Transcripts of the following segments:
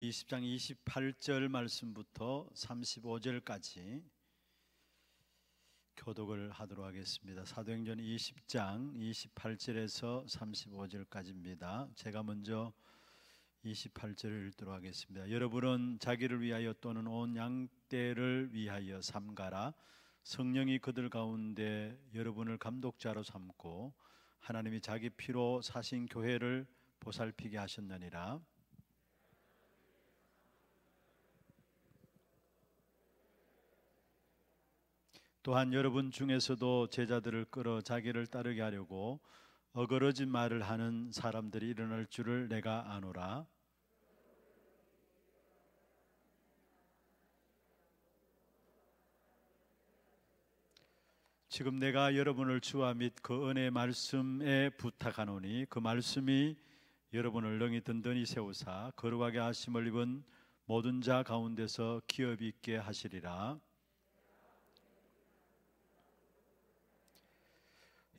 20장 28절 말씀부터 35절까지 교독을 하도록 하겠습니다. 사도행전 20장 28절에서 35절까지입니다. 제가 먼저 28절을 읽도록 하겠습니다. 여러분은 자기를 위하여 또는 온 양떼를 위하여 삼가라. 성령이 그들 가운데 여러분을 감독자로 삼고 하나님이 자기 피로 사신 교회를 보살피게 하셨느니라. 또한 여러분 중에서도 제자들을 끌어 자기를 따르게 하려고 어거러진 말을 하는 사람들이 일어날 줄을 내가 아노라. 지금 내가 여러분을 주와 및 그 은혜의 말씀에 부탁하노니 그 말씀이 여러분을 능히 든든히 세우사 거룩하게 하심을 입은 모든 자 가운데서 기업 있게 하시리라.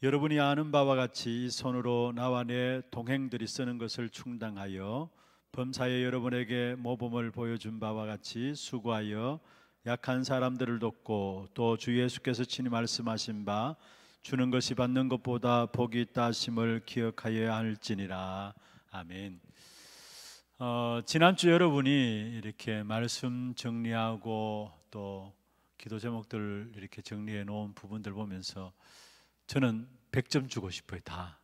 여러분이 아는 바와 같이 손으로 나와 내 동행들이 쓰는 것을 충당하여 범사에 여러분에게 모범을 보여준 바와 같이 수고하여 약한 사람들을 돕고 또 주 예수께서 친히 말씀하신 바 주는 것이 받는 것보다 복이 있다 하심을 기억하여야 할지니라. 아멘. 지난주 여러분이 이렇게 말씀 정리하고 또 기도 제목들 이렇게 정리해 놓은 부분들 보면서 저는 100점 주고 싶어요. 다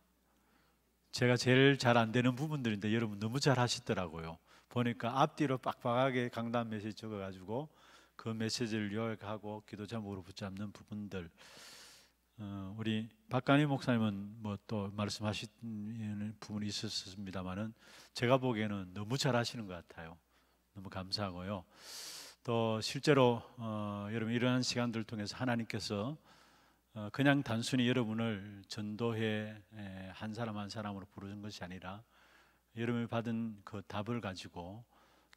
제가 제일 잘 안 되는 부분들인데 여러분 너무 잘 하시더라고요. 보니까 앞뒤로 빡빡하게 강단 메시지 적어가지고 그 메시지를 요약하고 기도 제목으로 붙잡는 부분들. 우리 박간희 목사님은 뭐 또 말씀하시는 부분이 있었습니다만은 제가 보기에는 너무 잘 하시는 것 같아요. 너무 감사하고요. 또 실제로 여러분 이러한 시간들을 통해서 하나님께서 그냥 단순히 여러분을 전도회 한 사람 한 사람으로 부르는 것이 아니라 여러분이 받은 그 답을 가지고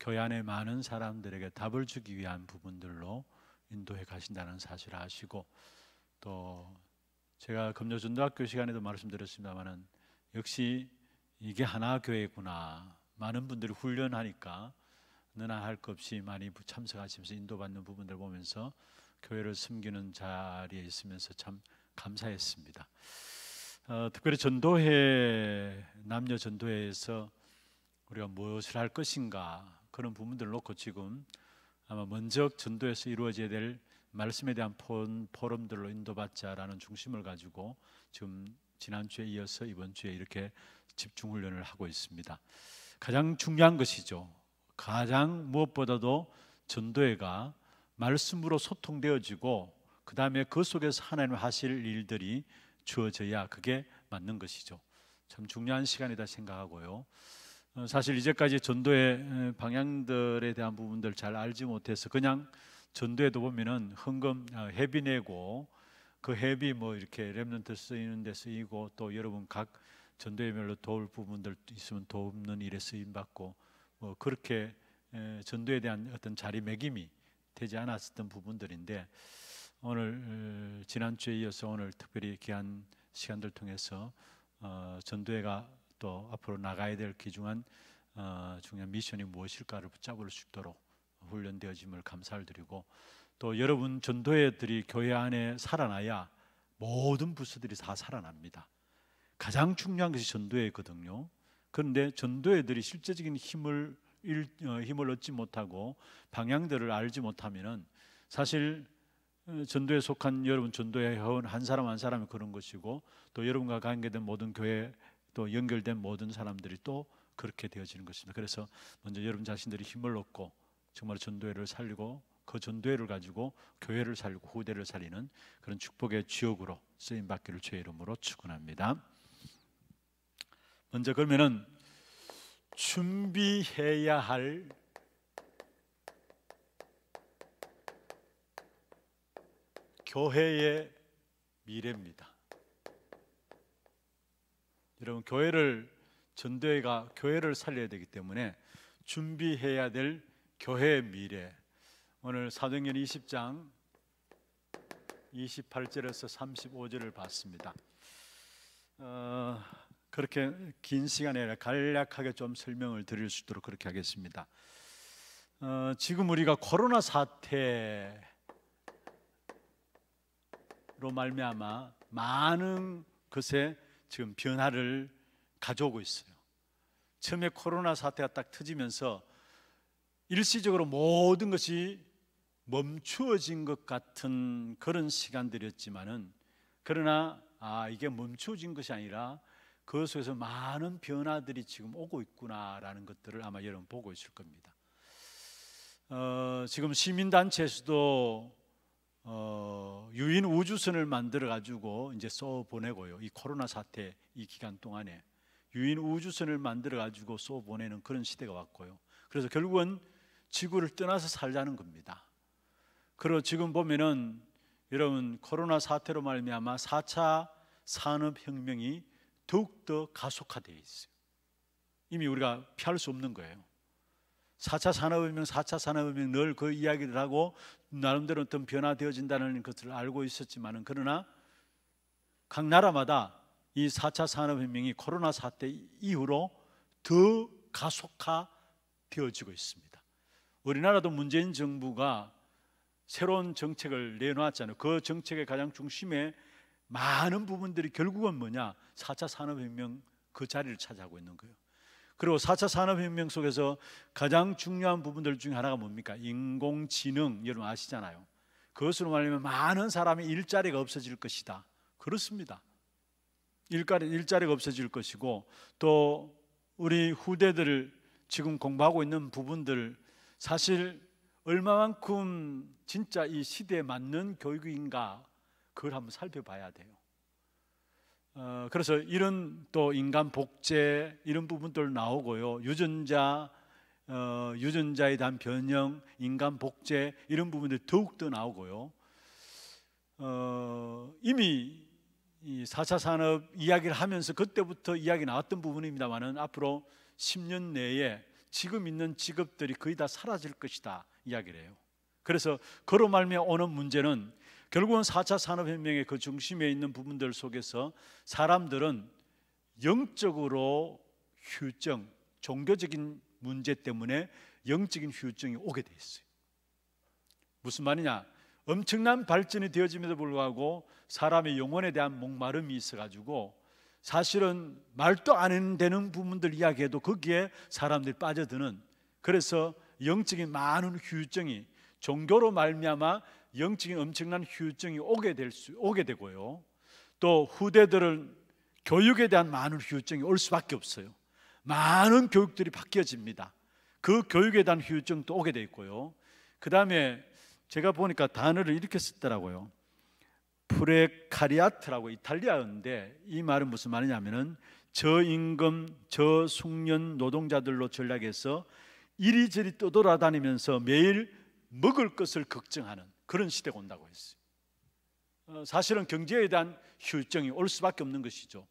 교회 안에 많은 사람들에게 답을 주기 위한 부분들로 인도해 가신다는 사실을 아시고, 또 제가 금요전도학교 시간에도 말씀드렸습니다마는 역시 이게 하나교회구나. 많은 분들이 훈련하니까 너나 할 것 없이 많이 참석하시면서 인도받는 부분들 보면서 교회를 섬기는 자리에 있으면서 참 감사했습니다. 특별히 전도회, 남녀 전도회에서 우리가 무엇을 할 것인가 그런 부분들을 놓고 지금 아마 먼저 전도에서 이루어져야 될 말씀에 대한 포럼들로 인도받자라는 중심을 가지고 지금 지난주에 이어서 이번 주에 이렇게 집중훈련을 하고 있습니다. 가장 중요한 것이죠. 가장 무엇보다도 전도회가 말씀으로 소통되어지고 그 다음에 그 속에서 하나님 하실 일들이 주어져야 그게 맞는 것이죠. 참 중요한 시간이다 생각하고요. 사실 이제까지 전도의 방향들에 대한 부분들 잘 알지 못해서 그냥 전도에도 보면은 헌금 회비 내고 그 회비 뭐 이렇게 렘넌트 쓰이는 데 쓰이고 또 여러분 각 전도회별로 도울 부분들 있으면 돕는 일에 쓰임 받고 뭐 그렇게 전도에 대한 어떤 자리매김이 되지 않았었던 부분들인데 오늘 지난주에 이어서 오늘 특별히 귀한 시간들 통해서 전도회가 또 앞으로 나가야 될 귀중한 중요한 미션이 무엇일까를 붙잡을 수 있도록 훈련되어짐을 감사를 드리고, 또 여러분 전도회들이 교회 안에 살아나야 모든 부서들이 다 살아납니다. 가장 중요한 것이 전도회거든요. 그런데 전도회들이 실제적인 힘을 얻지 못하고 방향들을 알지 못하면은 사실 전도에 속한 여러분 전도회 회원 한 사람 한 사람이 그런 것이고 또 여러분과 관계된 모든 교회 또 연결된 모든 사람들이 또 그렇게 되어지는 것입니다. 그래서 먼저 여러분 자신들이 힘을 얻고 정말 전도회를 살리고 그 전도회를 가지고 교회를 살리고 후대를 살리는 그런 축복의 주역으로 쓰임 받기를 주의 이름으로 축원합니다. 먼저 그러면은 준비해야 할 교회의 미래입니다. 여러분 교회를 전도회가 교회를 살려야 되기 때문에 준비해야 될 교회의 미래. 오늘 사도행전 20장 28절에서 35절을 봤습니다. 그렇게 긴 시간에 간략하게 좀 설명을 드릴 수 있도록 그렇게 하겠습니다. 지금 우리가 코로나 사태로 말미암아 많은 것에 지금 변화를 가져오고 있어요. 처음에 코로나 사태가 딱 터지면서 일시적으로 모든 것이 멈추어진 것 같은 그런 시간들이었지만은, 그러나 이게 멈추어진 것이 아니라 그 속에서 많은 변화들이 지금 오고 있구나라는 것들을 아마 여러분 보고 있을 겁니다. 지금 시민단체에서도 유인 우주선을 만들어 가지고 이제 쏘 보내고요. 이 코로나 사태 이 기간 동안에 유인 우주선을 만들어 가지고 쏘 보내는 그런 시대가 왔고요. 그래서 결국은 지구를 떠나서 살자는 겁니다. 그리고 지금 보면은 여러분, 코로나 사태로 말미암아 4차 산업혁명이 더욱더 가속화되어 있어요. 이미 우리가 피할 수 없는 거예요. 4차 산업혁명 늘 그 이야기를 하고 나름대로 어떤 변화되어진다는 것을 알고 있었지만은, 그러나 각 나라마다 이 4차 산업혁명이 코로나 사태 이후로 더 가속화되어지고 있습니다. 우리나라도 문재인 정부가 새로운 정책을 내놓았잖아요. 그 정책의 가장 중심에 많은 부분들이 결국은 뭐냐? 4차 산업혁명 그 자리를 차지하고 있는 거예요. 그리고 4차 산업혁명 속에서 가장 중요한 부분들 중에 하나가 뭡니까? 인공지능, 여러분 아시잖아요. 그것으로 말하면 많은 사람의 일자리가 없어질 것이다. 그렇습니다. 일자리가 없어질 것이고, 또 우리 후대들 지금 공부하고 있는 부분들, 사실 얼마만큼 진짜 이 시대에 맞는 교육인가, 그걸 한번 살펴봐야 돼요. 그래서 이런 또 인간 복제 이런 부분들 나오고요. 유전자에 대한 변형, 인간 복제 이런 부분들이 더욱더 나오고요. 이미 이 4차 산업 이야기를 하면서 그때부터 이야기 나왔던 부분입니다만은, 앞으로 10년 내에 지금 있는 직업들이 거의 다 사라질 것이다 이야기를 해요. 그래서 그로 말미암아 오는 문제는 결국은 4차 산업혁명의 그 중심에 있는 부분들 속에서 사람들은 영적으로 휴증, 종교적인 문제 때문에 영적인 휴증이 오게 돼 있어요. 무슨 말이냐? 엄청난 발전이 되어짐에도 불구하고 사람의 영혼에 대한 목마름이 있어가지고 사실은 말도 안 되는 부분들 이야기해도 거기에 사람들이 빠져드는, 그래서 영적인 많은 휴증이, 종교로 말미암아 영적인 엄청난 휴증이 오게 되고요. 또 후대들은 교육에 대한 많은 휴증이 올 수밖에 없어요. 많은 교육들이 바뀌어집니다. 그 교육에 대한 휴증도 오게 돼 있고요. 그 다음에 제가 보니까 단어를 이렇게 썼더라고요. 프레카리아트라고 이탈리아어인데, 이 말은 무슨 말이냐면은 저임금, 저숙련 노동자들로 전락해서 이리저리 떠돌아다니면서 매일 먹을 것을 걱정하는 그런 시대가 온다고 했어요. 사실은 경제에 대한 휴증이 올 수밖에 없는 것이죠.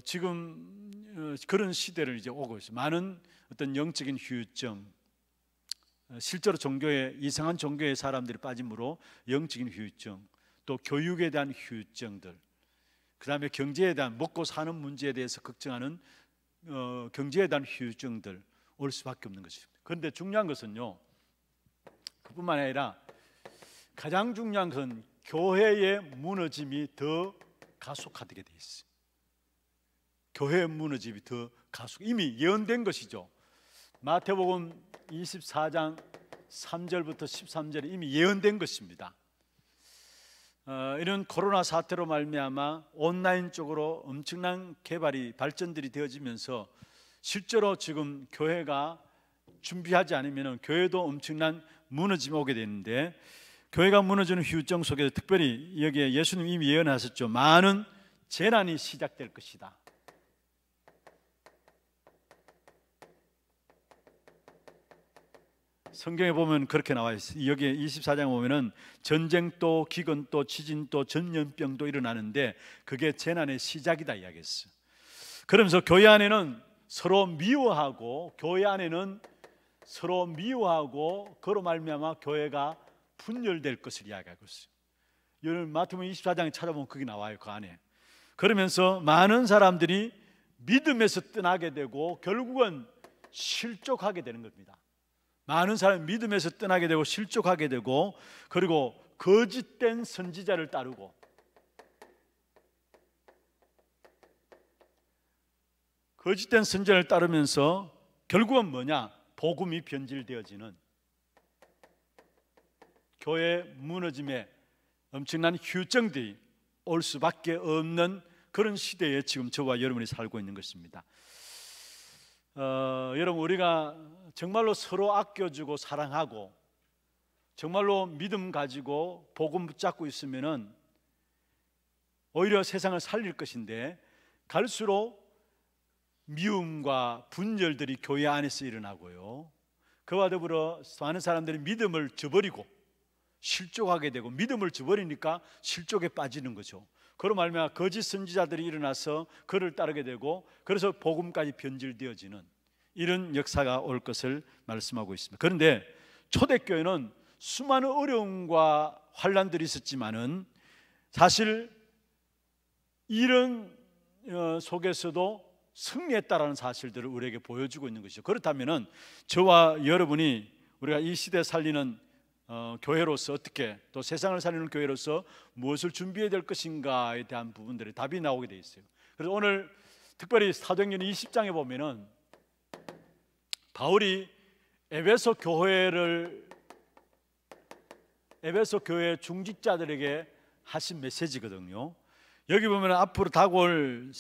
지금 그런 시대를 이제 오고 있어요. 많은 어떤 영적인 휴증, 실제로 이상한 종교의 사람들이 빠짐으로 영적인 휴증, 또 교육에 대한 휴증들, 그 다음에 경제에 대한 먹고 사는 문제에 대해서 걱정하는 경제에 대한 휴증들 올 수밖에 없는 것입니다. 그런데 중요한 것은요, 그뿐만 아니라 가장 중요한 것은 교회의 무너짐이 더 가속화되게 돼 있어요. 교회의 무너짐이 더 이미 예언된 것이죠. 마태복음 24장 3절부터 13절에 이미 예언된 것입니다. 이런 코로나 사태로 말미암아 온라인 쪽으로 엄청난 발전들이 되어지면서 실제로 지금 교회가 준비하지 않으면 교회도 엄청난 무너짐이 오게 되는데, 교회가 무너지는 휴증 속에서 특별히 여기에 예수님 이미 예언하셨죠. 많은 재난이 시작될 것이다. 성경에 보면 그렇게 나와 있어요. 여기에 24장 보면은 전쟁도 기근도 지진도 전염병도 일어나는데 그게 재난의 시작이다 이야기했어요. 그러면서 교회 안에는 서로 미워하고 그로 말미암아 교회가 분열될 것을 이야기하고 있어요. 여러분 마태복음 24장에 찾아보면 그게 나와요. 그 안에. 그러면서 많은 사람들이 믿음에서 떠나게 되고 결국은 실족하게 되는 겁니다. 많은 사람이 믿음에서 떠나게 되고 실족하게 되고, 그리고 거짓된 선지자를 따르고, 거짓된 선지자를 따르면서 결국은 뭐냐? 복음이 변질되어지는, 교회 무너짐에 엄청난 휴정들이 올 수밖에 없는 그런 시대에 지금 저와 여러분이 살고 있는 것입니다. 여러분, 우리가 정말로 서로 아껴주고 사랑하고 정말로 믿음 가지고 복음 붙잡고 있으면은 오히려 세상을 살릴 것인데, 갈수록 미움과 분열들이 교회 안에서 일어나고요, 그와 더불어 많은 사람들이 믿음을 저버리고 실족하게 되고, 믿음을 저버리니까 실족에 빠지는 거죠. 그로 말미암아 거짓 선지자들이 일어나서 그를 따르게 되고, 그래서 복음까지 변질되어지는 이런 역사가 올 것을 말씀하고 있습니다. 그런데 초대교회는 수많은 어려움과 환난들이 있었지만은 사실 이런 속에서도 승리했다라는 사실들을 우리에게 보여주고 있는 것이죠. 그렇다면은 저와 여러분이 우리가 이 시대에 살리는 교회로서 어떻게, 또 세상을 살리는 교회로서 무엇을 준비해야 될 것인가에 대한 부분들이 답이 나오게 돼 있어요. 그래서 오늘 특별히 사도행전 20장에 보면은 바울이 에베소 교회 중직자들에게 하신 메시지거든요. 여기 보면 앞으로 다가올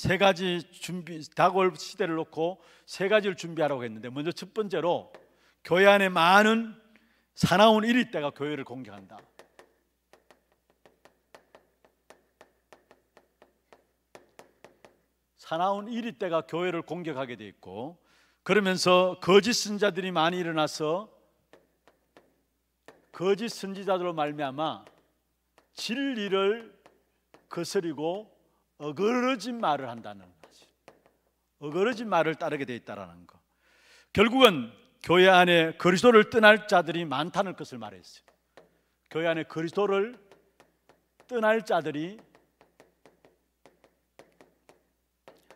다가올 시대를 놓고 세 가지를 준비하라고 했는데, 먼저 첫 번째로 교회 안에 많은 사나운 1위대가 교회를 공격한다. 사나운 1위대가 교회를 공격하게 돼 있고, 그러면서 거짓 선지자들이 많이 일어나서 거짓 선지자들로 말미암아 진리를 거스리고 어그러진 말을 한다는 거지. 어그러진 말을 따르게 돼 있다라는 거. 결국은 교회 안에 그리스도를 떠날 자들이 많다는 것을 말했어요. 교회 안에 그리스도를 떠날 자들이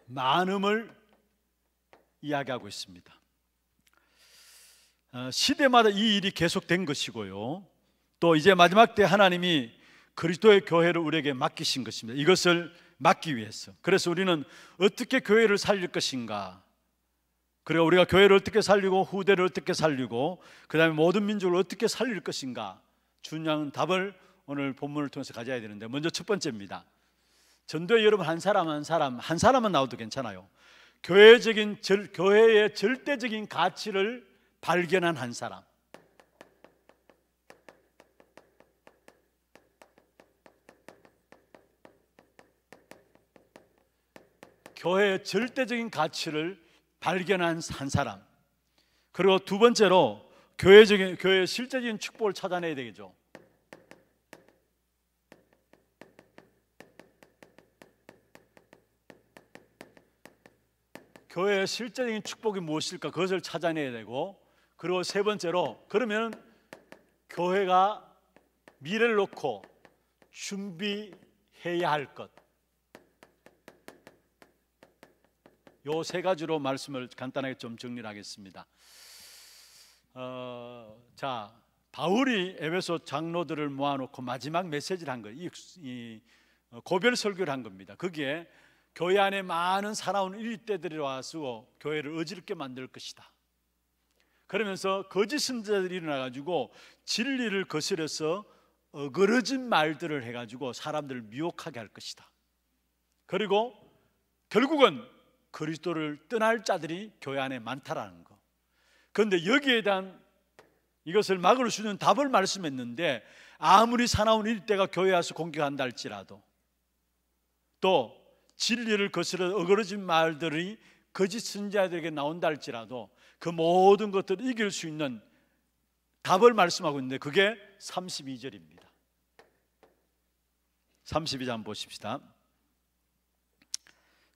많음을 이야기하고 있습니다. 시대마다 이 일이 계속된 것이고요, 또 이제 마지막 때 하나님이 그리스도의 교회를 우리에게 맡기신 것입니다. 이것을 막기 위해서. 그래서 우리는 어떻게 교회를 살릴 것인가, 그리고 우리가 교회를 어떻게 살리고 후대를 어떻게 살리고 그 다음에 모든 민족을 어떻게 살릴 것인가, 중요한 답을 오늘 본문을 통해서 가져야 되는데, 먼저 첫 번째입니다. 전도에 여러분 한 사람만 나와도 괜찮아요. 교회의 절대적인 가치를 발견한 한 사람. 교회의 절대적인 가치를 발견한 한 사람. 그리고 두 번째로 교회의 실제적인 축복을 찾아내야 되겠죠. 교회의 실제적인 축복이 무엇일까, 그것을 찾아내야 되고, 그리고 세 번째로, 그러면 교회가 미래를 놓고 준비해야 할 것, 요 세 가지로 말씀을 간단하게 좀 정리를 하겠습니다. 바울이 에베소 장로들을 모아놓고 마지막 메시지를 한 거예요. 이 고별 설교를 한 겁니다. 거기에 교회 안에 많은 사나운 1위대들이 와서 교회를 어지럽게 만들 것이다. 그러면서 거짓 선지자들이 일어나가지고 진리를 거스려서 어그러진 말들을 해가지고 사람들을 미혹하게 할 것이다. 그리고 결국은 그리스도를 떠날 자들이 교회 안에 많다라는 거. 그런데 여기에 대한 이것을 막을 수 있는 답을 말씀했는데, 아무리 사나운 1위대가 교회 와서 공격한다 할지라도, 또 진리를 거스려 어그러진 말들이 거짓 선지자들에게 나온다 할지라도 그 모든 것들을 이길 수 있는 답을 말씀하고 있는데, 그게 32절입니다. 32절 한번 보십시다.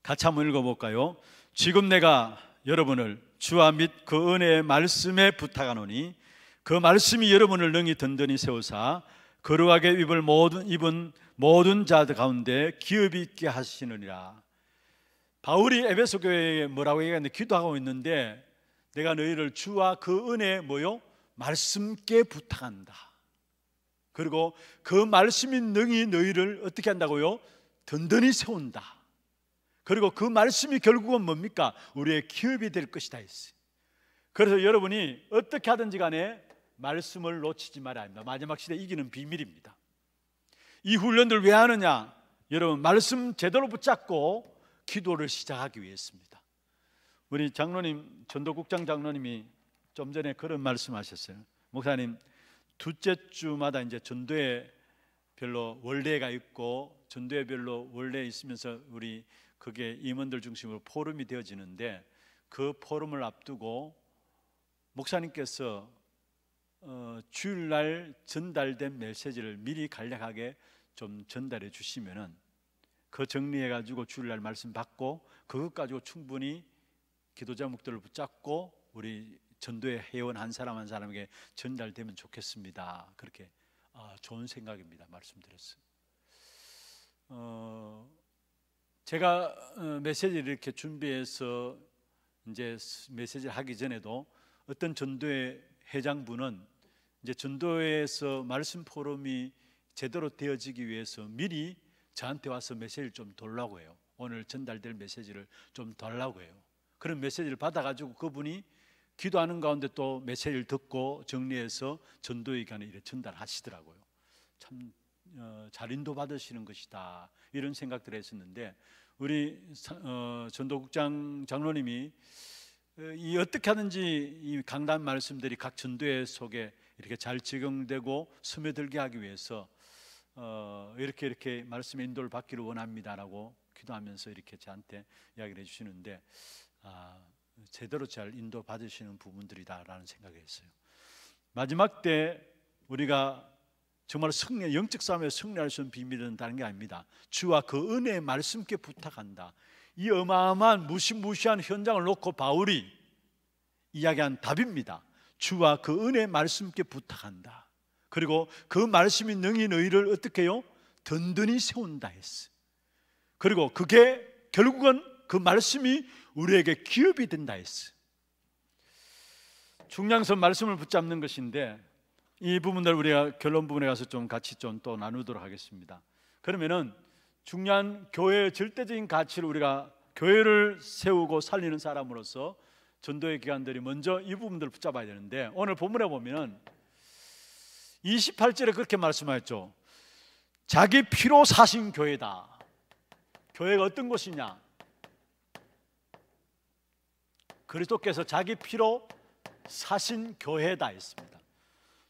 같이 한번 읽어볼까요? 지금 내가 여러분을 주와 및 그 은혜의 말씀에 부탁하노니 그 말씀이 여러분을 능히 든든히 세우사 거룩하게 입은 모든 자들 가운데 기업이 있게 하시느니라. 바울이 에베소 교회에 뭐라고 얘기하는데, 기도하고 있는데 내가 너희를 주와 그 은혜 뭐요? 말씀께 부탁한다. 그리고 그 말씀이 능히 너희를 어떻게 한다고요? 든든히 세운다. 그리고 그 말씀이 결국은 뭡니까? 우리의 기업이 될 것이다 했어요. 그래서 여러분이 어떻게 하든지 간에 말씀을 놓치지 말아야 합니다. 마지막 시대 이기는 비밀입니다. 이 훈련들 왜 하느냐? 여러분, 말씀 제대로 붙잡고 기도를 시작하기 위해서입니다. 우리 장로님, 전도국장 장로님이 좀 전에 그런 말씀하셨어요. 목사님, 둘째 주마다 이제 전도회 별로 원래가 있고 전도회 별로 원래 있으면서 우리 그게 임원들 중심으로 포럼이 되어지는데, 그 포럼을 앞두고 목사님께서 주일날 전달된 메시지를 미리 간략하게 좀 전달해 주시면은 그 정리해 가지고 주일날 말씀 받고 그것 가지고 충분히 기도 제목들을 붙잡고 우리 전도의 회원 한 사람 한 사람에게 전달되면 좋겠습니다. 그렇게 좋은 생각입니다. 말씀드렸어요. 제가 메시지를 이렇게 준비해서 이제 메시지를 하기 전에도 어떤 전도회 회장분은 이제 전도회에서 말씀 포럼이 제대로 되어지기 위해서 미리 저한테 와서 메시지를 좀 달라고 해요. 오늘 전달될 메시지를 좀 달라고 해요. 그런 메시지를 받아가지고 그분이 기도하는 가운데 또 메시지를 듣고 정리해서 전도회관에 이렇게 전달하시더라고요. 참 잘 인도받으시는 것이다, 이런 생각들을 했었는데, 우리 전도국장 장로님이 이 어떻게 하든지 이 강단 말씀들이 각 전도회 속에 이렇게 잘 적용되고 스며들게 하기 위해서 이렇게 말씀의 인도를 받기를 원합니다라고 기도하면서 이렇게 저한테 이야기를 해주시는데, 제대로 잘 인도 받으시는 부분들이다라는 생각을 했어요. 마지막 때 우리가 정말 영적 싸움에 승리할 수 있는 비밀은 다른 게 아닙니다. 주와 그 은혜의 말씀께 부탁한다. 이 어마어마한 무시무시한 현장을 놓고 바울이 이야기한 답입니다. 주와 그 은혜의 말씀께 부탁한다. 그리고 그 말씀이 능히 너희를 어떻게 해요? 든든히 세운다 했어. 그리고 그게 결국은 그 말씀이 우리에게 기업이 된다 했어. 중량선 말씀을 붙잡는 것인데, 이 부분들 우리가 결론 부분에 가서 좀 같이 좀 또 나누도록 하겠습니다. 그러면은 중요한 교회의 절대적인 가치를, 우리가 교회를 세우고 살리는 사람으로서 전도의 기관들이 먼저 이 부분들을 붙잡아야 되는데, 오늘 본문에 보면은 28절에 그렇게 말씀하였죠. 자기 피로 사신 교회다. 교회가 어떤 곳이냐? 그리스도께서 자기 피로 사신 교회다 했습니다.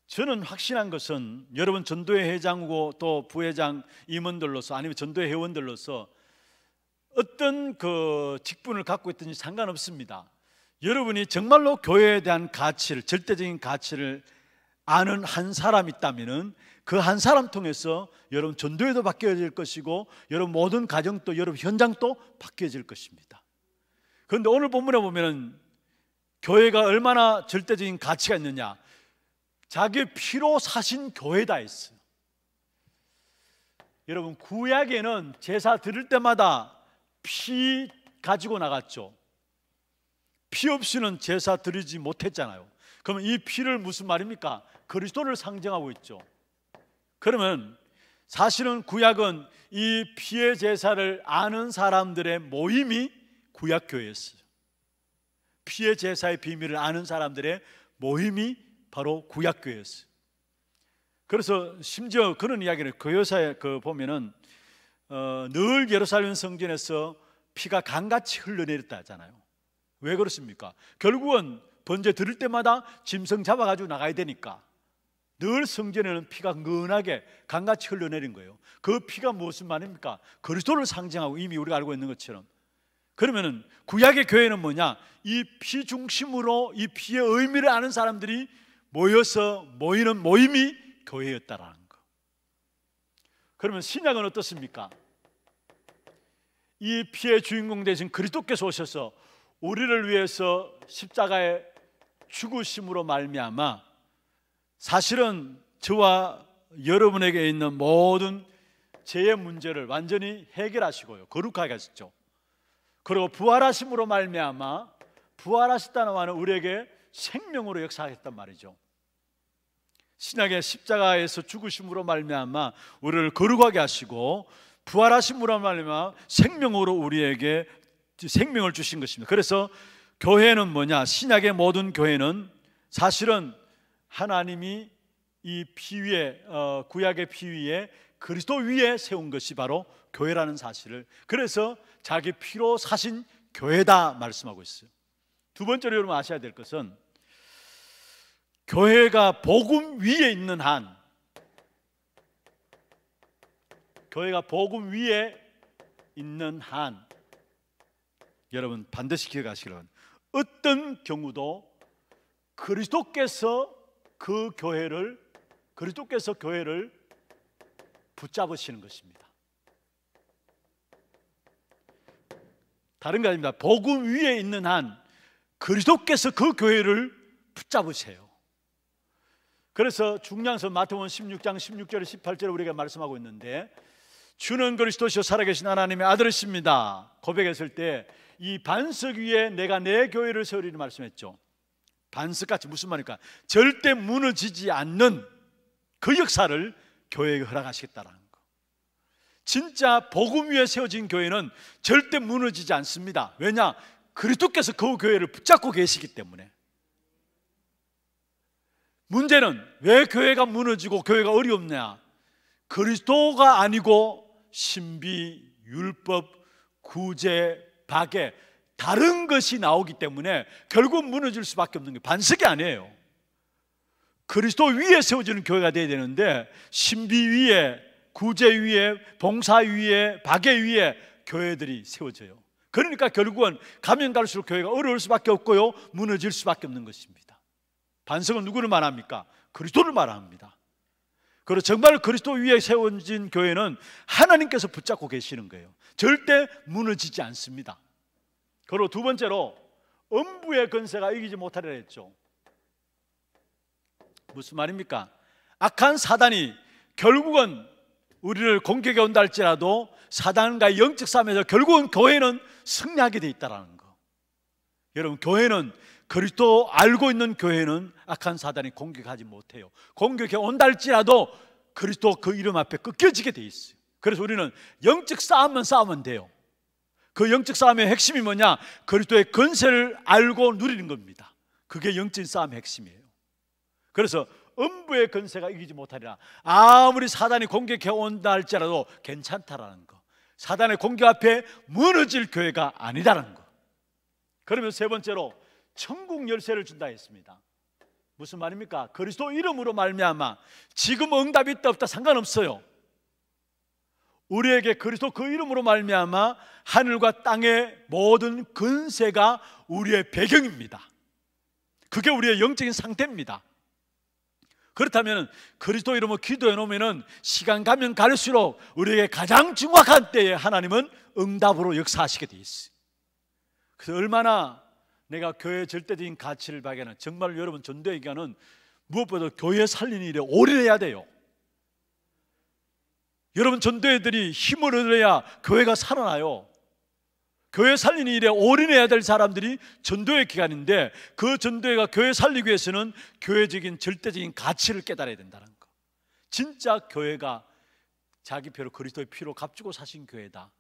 저는 확신한 것은 여러분 전도회 회장이고 또 부회장 임원들로서, 아니면 전도회 회원들로서 어떤 그 직분을 갖고 있든지 상관없습니다. 여러분이 정말로 교회에 대한 가치를, 절대적인 가치를 아는 한 사람이 있다면은 그 한 사람 통해서 여러분 전도회도 바뀌어질 것이고, 여러분 모든 가정도, 여러분 현장도 바뀌어질 것입니다. 그런데 오늘 본문에 보면은 교회가 얼마나 절대적인 가치가 있느냐? 자기 피로 사신 교회다 했어요. 여러분, 구약에는 제사 드릴 때마다 피 가지고 나갔죠. 피 없이는 제사 드리지 못했잖아요. 그러면 이 피를 무슨 말입니까? 그리스도를 상징하고 있죠. 그러면 사실은 구약은 이 피의 제사를 아는 사람들의 모임이 구약교회였어요. 피의 제사의 비밀을 아는 사람들의 모임이 바로 구약교회였어요. 그래서 심지어 그런 이야기를 교회사에 보면은 늘 예루살렘 성전에서 피가 강같이 흘러내렸다 하잖아요. 왜 그렇습니까? 결국은 번제 드릴 때마다 짐승 잡아가지고 나가야 되니까 늘 성전에는 피가 은은하게 강같이 흘러내린 거예요. 그 피가 무슨 말입니까? 그리스도를 상징하고, 이미 우리가 알고 있는 것처럼. 그러면은 구약의 교회는 뭐냐? 이 피 중심으로 이 피의 의미를 아는 사람들이 모여서 모이는 모임이 교회였다라는 거. 그러면 신약은 어떻습니까? 이 피의 주인공 되신 그리스도께서 오셔서 우리를 위해서 십자가에 죽으심으로 말미암아 사실은 저와 여러분에게 있는 모든 죄의 문제를 완전히 해결하시고요, 거룩하게 하셨죠. 그리고 부활하심으로 말미암아 부활하셨다는 말은 우리에게 생명으로 역사하셨단 말이죠. 신약의 십자가에서 죽으심으로 말미암아 우리를 거룩하게 하시고 부활하심으로 말미암아 생명으로 우리에게 생명을 주신 것입니다. 그래서 교회는 뭐냐? 신약의 모든 교회는 사실은 하나님이 이 피 위에, 구약의 피 위에 그리스도 위에 세운 것이 바로 교회라는 사실을, 그래서 자기 피로 사신 교회다 말씀하고 있어요. 두 번째로 여러분 아셔야 될 것은, 교회가 복음 위에 있는 한, 교회가 복음 위에 있는 한, 여러분 반드시 기억하시기 바랍니다. 어떤 경우도 그리스도께서 교회를 붙잡으시는 것입니다. 다른 게 아닙니다. 복음 위에 있는 한 그리스도께서 그 교회를 붙잡으세요. 그래서 중량서 마태복음 16장 16절 18절에 우리가 말씀하고 있는데, 주는 그리스도시요 살아계신 하나님의 아들이십니다 고백했을 때 이 반석 위에 내가 내 교회를 세우리라 말씀했죠. 반석같이, 무슨 말입니까? 절대 무너지지 않는 그 역사를 교회에게 허락하시겠다는 거. 진짜 복음 위에 세워진 교회는 절대 무너지지 않습니다. 왜냐? 그리스도께서 그 교회를 붙잡고 계시기 때문에. 문제는 왜 교회가 무너지고 교회가 어렵냐? 그리스도가 아니고 신비, 율법, 구제, 박해, 다른 것이 나오기 때문에 결국 무너질 수밖에 없는 게 반석이 아니에요. 그리스도 위에 세워지는 교회가 되어야 되는데, 신비 위에, 구제 위에, 봉사 위에, 박해 위에 교회들이 세워져요. 그러니까 결국은 가면 갈수록 교회가 어려울 수밖에 없고요, 무너질 수밖에 없는 것입니다. 반석은 누구를 말합니까? 그리스도를 말합니다. 그리고 정말 그리스도 위에 세워진 교회는 하나님께서 붙잡고 계시는 거예요. 절대 무너지지 않습니다. 그리고 두 번째로, 음부의 권세가 이기지 못하리라 했죠. 무슨 말입니까? 악한 사단이 결국은 우리를 공격해 온다 할지라도 사단과의 영적 싸움에서 결국은 교회는 승리하게 돼 있다는 거. 여러분, 교회는, 그리스도 알고 있는 교회는 악한 사단이 공격하지 못해요. 공격해 온다 할지라도 그리스도 그 이름 앞에 꺾여지게 돼 있어요. 그래서 우리는 영적 싸움만 싸우면 돼요. 그 영적 싸움의 핵심이 뭐냐? 그리스도의 권세를 알고 누리는 겁니다. 그게 영적 싸움의 핵심이에요. 그래서 음부의 권세가 이기지 못하리라. 아무리 사단이 공격해 온다 할지라도 괜찮다라는 거. 사단의 공격 앞에 무너질 교회가 아니다라는 거. 그러면 세 번째로, 천국 열쇠를 준다 했습니다. 무슨 말입니까? 그리스도 이름으로 말미암아 지금 응답이 있다 없다 상관없어요. 우리에게 그리스도 그 이름으로 말미암아 하늘과 땅의 모든 권세가 우리의 배경입니다. 그게 우리의 영적인 상태입니다. 그렇다면 그리스도 이름으로 기도해 놓으면 시간 가면 갈수록 우리에게 가장 정확한 때에 하나님은 응답으로 역사하시게 돼 있어요. 그래서 얼마나 내가 교회의 절대적인 가치를 발견하는, 정말 여러분, 전도의 기간은 무엇보다 교회 살리는 일에 올인해야 돼요. 여러분, 전도회들이 힘을 얻어야 교회가 살아나요. 교회 살리는 일에 올인해야 될 사람들이 전도회 기간인데, 그 전도회가 교회 살리기 위해서는 교회적인 절대적인 가치를 깨달아야 된다는 거. 진짜 교회가 자기 피로, 그리스도의 피로 값주고 사신 교회다.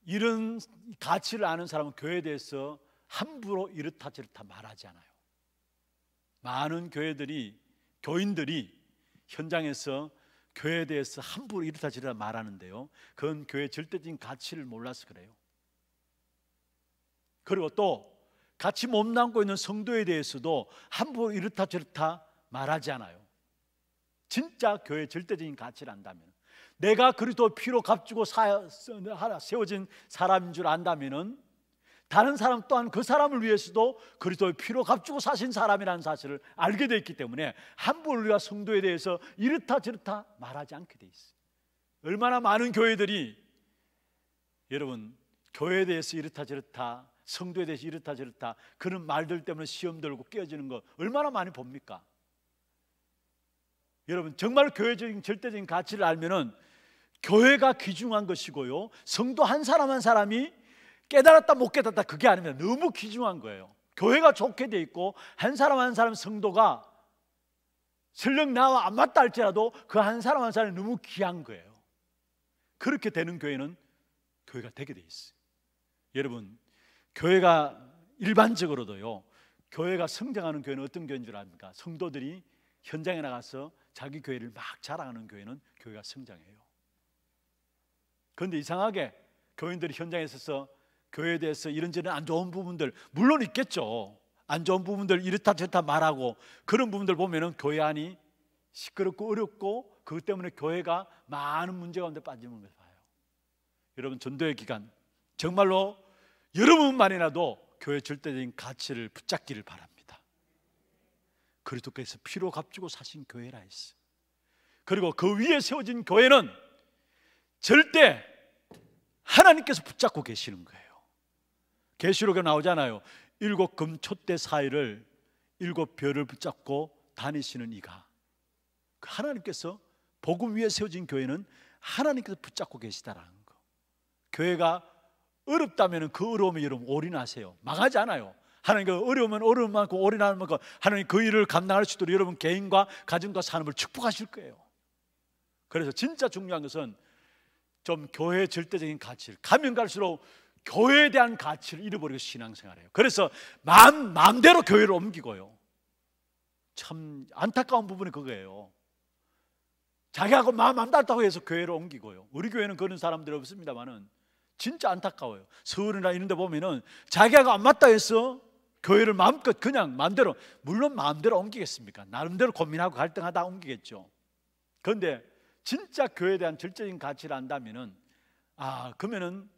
이런 가치를 아는 사람은 교회에 대해서 함부로 이렇다 저렇다 말하지 않아요. 많은 교인들이 현장에서 교회에 대해서 함부로 이렇다 저렇다 말하는데요, 그건 교회의 절대적인 가치를 몰라서 그래요. 그리고 또 같이 몸담고 있는 성도에 대해서도 함부로 이렇다 저렇다 말하지 않아요. 진짜 교회의 절대적인 가치를 안다면, 내가 그리스도 피로 값주고 세워진 사람인 줄 안다면, 다른 사람 또한 그 사람을 위해서도 그리스도의 피로 값주고 사신 사람이라는 사실을 알게 되어 있기 때문에 함부로 우리가 성도에 대해서 이렇다 저렇다 말하지 않게 돼 있어요. 얼마나 많은 교회들이, 여러분, 교회에 대해서 이렇다 저렇다, 성도에 대해서 이렇다 저렇다 그런 말들 때문에 시험 들고 깨어지는 거 얼마나 많이 봅니까? 여러분, 정말 교회적인 절대적인 가치를 알면은 교회가 귀중한 것이고요, 성도 한 사람 한 사람이 깨달았다 못 깨달았다 그게 아닙니다. 너무 귀중한 거예요. 교회가 좋게 돼 있고 한 사람 한 사람 성도가 설령 나와 안 맞다 할지라도 그 한 사람 한 사람이 너무 귀한 거예요. 그렇게 되는 교회는 교회가 되게 돼 있어요. 여러분, 교회가 일반적으로도요, 교회가 성장하는 교회는 어떤 교회인 줄 압니까? 성도들이 현장에 나가서 자기 교회를 막 자랑하는 교회는 교회가 성장해요. 그런데 이상하게 교인들이 현장에 있어서 교회에 대해서 이런저런 안 좋은 부분들 물론 있겠죠. 안 좋은 부분들 이렇다 저렇다 말하고 그런 부분들 보면은 교회 안이 시끄럽고 어렵고 그것 때문에 교회가 많은 문제 가운데 빠지는 걸 봐요. 여러분, 전도의 기간 정말로 여러분만이라도 교회 절대적인 가치를 붙잡기를 바랍니다. 그리스도께서 피로 값주고 사신 교회라 했어요. 그리고 그 위에 세워진 교회는 절대 하나님께서 붙잡고 계시는 거예요. 계시록에 나오잖아요. 7 금촛대 사이를 7 별을 붙잡고 다니시는 이가, 하나님께서 복음 위에 세워진 교회는 하나님께서 붙잡고 계시다라는 거. 교회가 어렵다면 그 어려움에 여러분 올인하세요. 망하지 않아요. 하나님 그 어려우면 어려움 많고 올인하는 만큼 하나님 그 일을 감당할 수 있도록 여러분 개인과 가정과 산업을 축복하실 거예요. 그래서 진짜 중요한 것은 좀 교회의 절대적인 가치를, 가면 갈수록 교회에 대한 가치를 잃어버리고 신앙생활해요. 그래서 마음대로 교회를 옮기고요. 참 안타까운 부분이 그거예요. 자기하고 마음 안 닿다고 해서 교회를 옮기고요. 우리 교회는 그런 사람들이 없습니다만은 진짜 안타까워요. 서울이나 이런 데 보면은 자기하고 안 맞다 해서 교회를 마음껏 그냥 마음대로, 물론 마음대로 옮기겠습니까? 나름대로 고민하고 갈등하다 옮기겠죠. 그런데 진짜 교회에 대한 절대적인 가치를 안다면은, 그러면은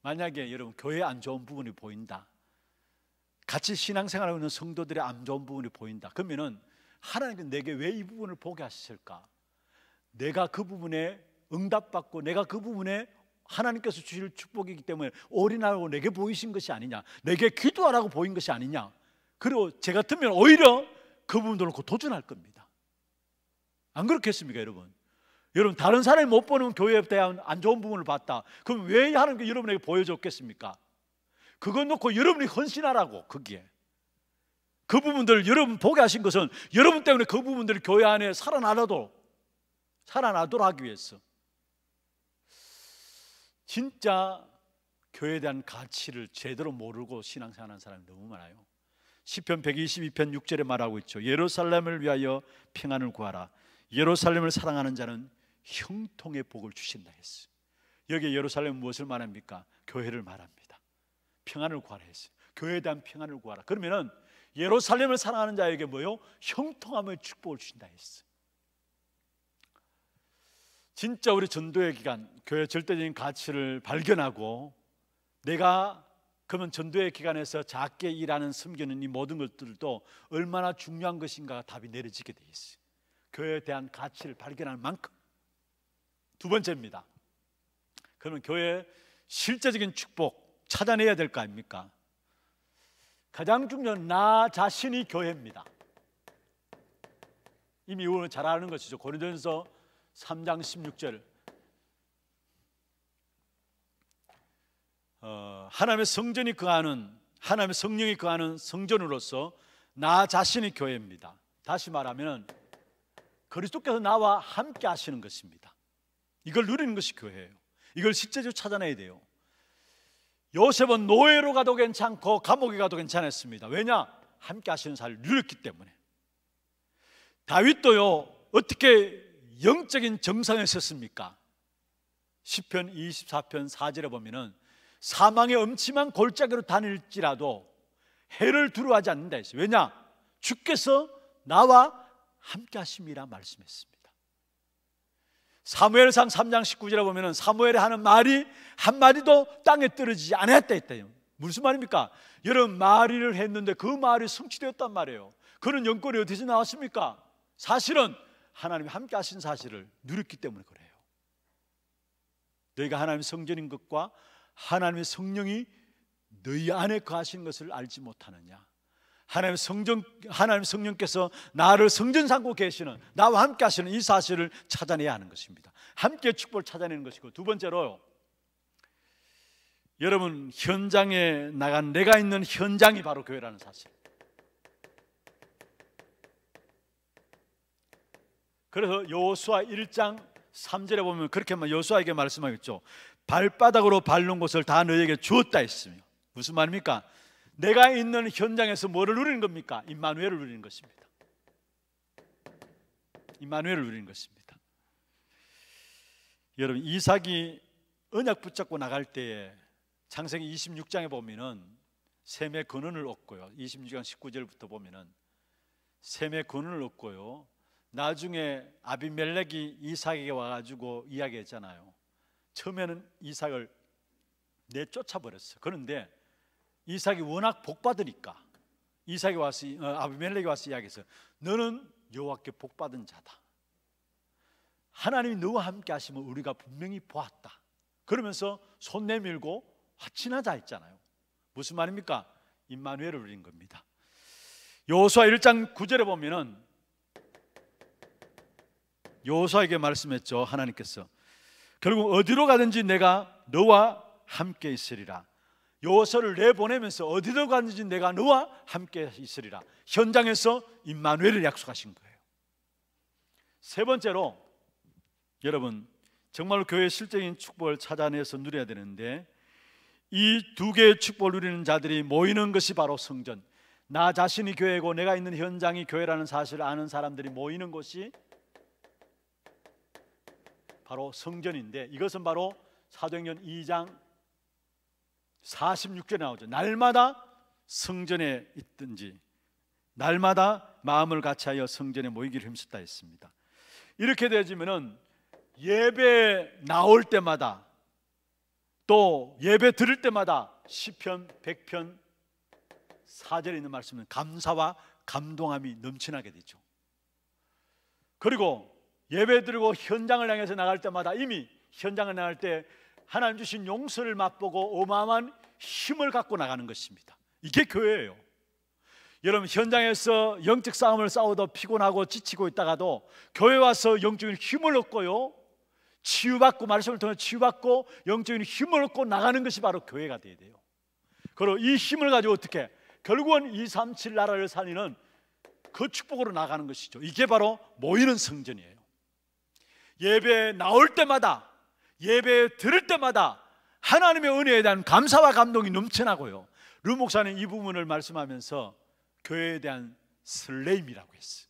만약에 여러분 교회에 안 좋은 부분이 보인다, 같이 신앙생활하고 있는 성도들의 안 좋은 부분이 보인다, 그러면은 하나님은 내게 왜 이 부분을 보게 하셨을까? 내가 그 부분에 응답받고 내가 그 부분에 하나님께서 주실 축복이기 때문에 올인하고 내게 보이신 것이 아니냐, 내게 기도하라고 보인 것이 아니냐. 그리고 제 같으면 오히려 그 부분도 놓고 도전할 겁니다. 안 그렇겠습니까 여러분? 여러분, 다른 사람이 못 보는 교회에 대한 안 좋은 부분을 봤다, 그럼 왜 하나님께 여러분에게 보여줬겠습니까? 그거 놓고 여러분이 헌신하라고. 거기에 그 부분들을 여러분 보게 하신 것은 여러분 때문에 그 부분들이 교회 안에 살아나도록 하기 위해서. 진짜 교회에 대한 가치를 제대로 모르고 신앙생활하는 사람이 너무 많아요. 시편 122편 6절에 말하고 있죠. 예루살렘을 위하여 평안을 구하라. 예루살렘을 사랑하는 자는 형통의 복을 주신다 했어요. 여기 예루살렘은 무엇을 말합니까? 교회를 말합니다. 평안을 구하라 했어요. 교회에 대한 평안을 구하라. 그러면은 예루살렘을 사랑하는 자에게 뭐요? 형통함의 축복을 주신다 했어요. 진짜 우리 전도의 기간, 교회의 절대적인 가치를 발견하고 내가 그러면 전도의 기간에서 작게 일하는 섬기는 이 모든 것들도 얼마나 중요한 것인가 답이 내려지게 돼 있어요. 교회에 대한 가치를 발견할 만큼. 두 번째입니다. 그러면 교회의 실제적인 축복 찾아내야 될 거 아닙니까? 가장 중요한 나 자신이 교회입니다. 이미 오늘 잘 아는 것이죠. 고린도전서 3장 16절, 하나님의 성전이 거하는, 하나님의 성령이 거하는 성전으로서 나 자신이 교회입니다. 다시 말하면 그리스도께서 나와 함께 하시는 것입니다. 이걸 누리는 것이 교회예요. 이걸 실제적으로 찾아내야 돼요. 요셉은 노예로 가도 괜찮고 감옥에 가도 괜찮았습니다. 왜냐? 함께 하시는 사를 누렸기 때문에. 다윗도요, 어떻게 영적인 정상에 섰습니까? 시편 24편 4절에 보면은 사망의 음침한 골짜기로 다닐지라도 해를 두려워하지 않는다 했어요. 왜냐? 주께서 나와 함께 하심이라 말씀했습니다. 사무엘상 3장 19절에 보면은 사무엘이 하는 말이 한마디도 땅에 떨어지지 않았다 했대요. 무슨 말입니까? 여러분, 말을 했는데 그 말이 성취되었단 말이에요. 그런 연권이 어디서 나왔습니까? 사실은 하나님이 함께 하신 사실을 누렸기 때문에 그래요. 너희가 하나님의 성전인 것과 하나님의 성령이 너희 안에 거하신 것을 알지 못하느냐? 하나님의 성령께서 나를 성전 삼고 계시는, 나와 함께 하시는 이 사실을 찾아내야 하는 것입니다. 함께 축복을 찾아내는 것이고, 두 번째로 여러분, 현장에 나간 내가 있는 현장이 바로 교회라는 사실. 그래서 여호수아 1장 3절에 보면 그렇게 여호수아에게 말씀하겠죠. 발바닥으로 밟는 곳을 다 너에게 주었다 했으며. 무슨 말입니까? 내가 있는 현장에서 뭐를 누리는 겁니까? 임마누엘을 누리는 것입니다. 임마누엘을 누리는 것입니다. 여러분, 이삭이 언약 붙잡고 나갈 때에 창세기 26장에 보면은 셈의 근원을 얻고요. 26장 19절부터 보면은 셈의 근원을 얻고요. 나중에 아비멜렉이 이삭에게 와가지고 이야기했잖아요. 처음에는 이삭을 내쫓아 버렸어요. 그런데 이삭이 워낙 복 받으니까 이삭이 와서 아비멜렉이 와서 이야기했어요. 너는 여호와께 복 받은 자다. 하나님이 너와 함께 하시면 우리가 분명히 보았다. 그러면서 손 내밀고 화친하자 했잖아요. 무슨 말입니까? 임마누엘을 누린 겁니다. 여호수아 1장 9절에 보면은 여호수아에게 말씀했죠. 하나님께서 결국 어디로 가든지 내가 너와 함께 있으리라. 여호수아를 내보내면서 어디로 가든지 내가 너와 함께 있으리라. 현장에서 임마누엘을 약속하신 거예요. 세 번째로, 여러분, 정말로 교회의 실적인 축복을 찾아내서 누려야 되는데, 이 두 개의 축복을 누리는 자들이 모이는 것이 바로 성전. 나 자신이 교회고 내가 있는 현장이 교회라는 사실을 아는 사람들이 모이는 곳이 바로 성전인데, 이것은 바로 사도행전 2장 46절에 나오죠. 날마다 성전에 있든지 날마다 마음을 같이하여 성전에 모이기를 힘썼다 했습니다. 이렇게 되어지면은 예배 나올 때마다 또 예배 들을 때마다 시편 100편 4절에 있는 말씀은 감사와 감동함이 넘쳐나게 되죠. 그리고 예배 드리고 현장을 향해서 나갈 때마다 이미 현장을 나갈 때 하나님 주신 용서를 맛보고 어마어마한 힘을 갖고 나가는 것입니다. 이게 교회예요. 여러분, 현장에서 영적 싸움을 싸워도 피곤하고 지치고 있다가도 교회 와서 영적인 힘을 얻고요, 치유받고 말씀을 통해 치유받고 영적인 힘을 얻고 나가는 것이 바로 교회가 돼야 돼요. 그리고 이 힘을 가지고 어떻게 결국은 237 나라를 살리는 그 축복으로 나가는 것이죠. 이게 바로 모이는 성전이에요. 예배 나올 때마다 예배 들을 때마다 하나님의 은혜에 대한 감사와 감동이 넘쳐나고요. 루 목사는 이 부분을 말씀하면서 교회에 대한 설레임이라고 했어요.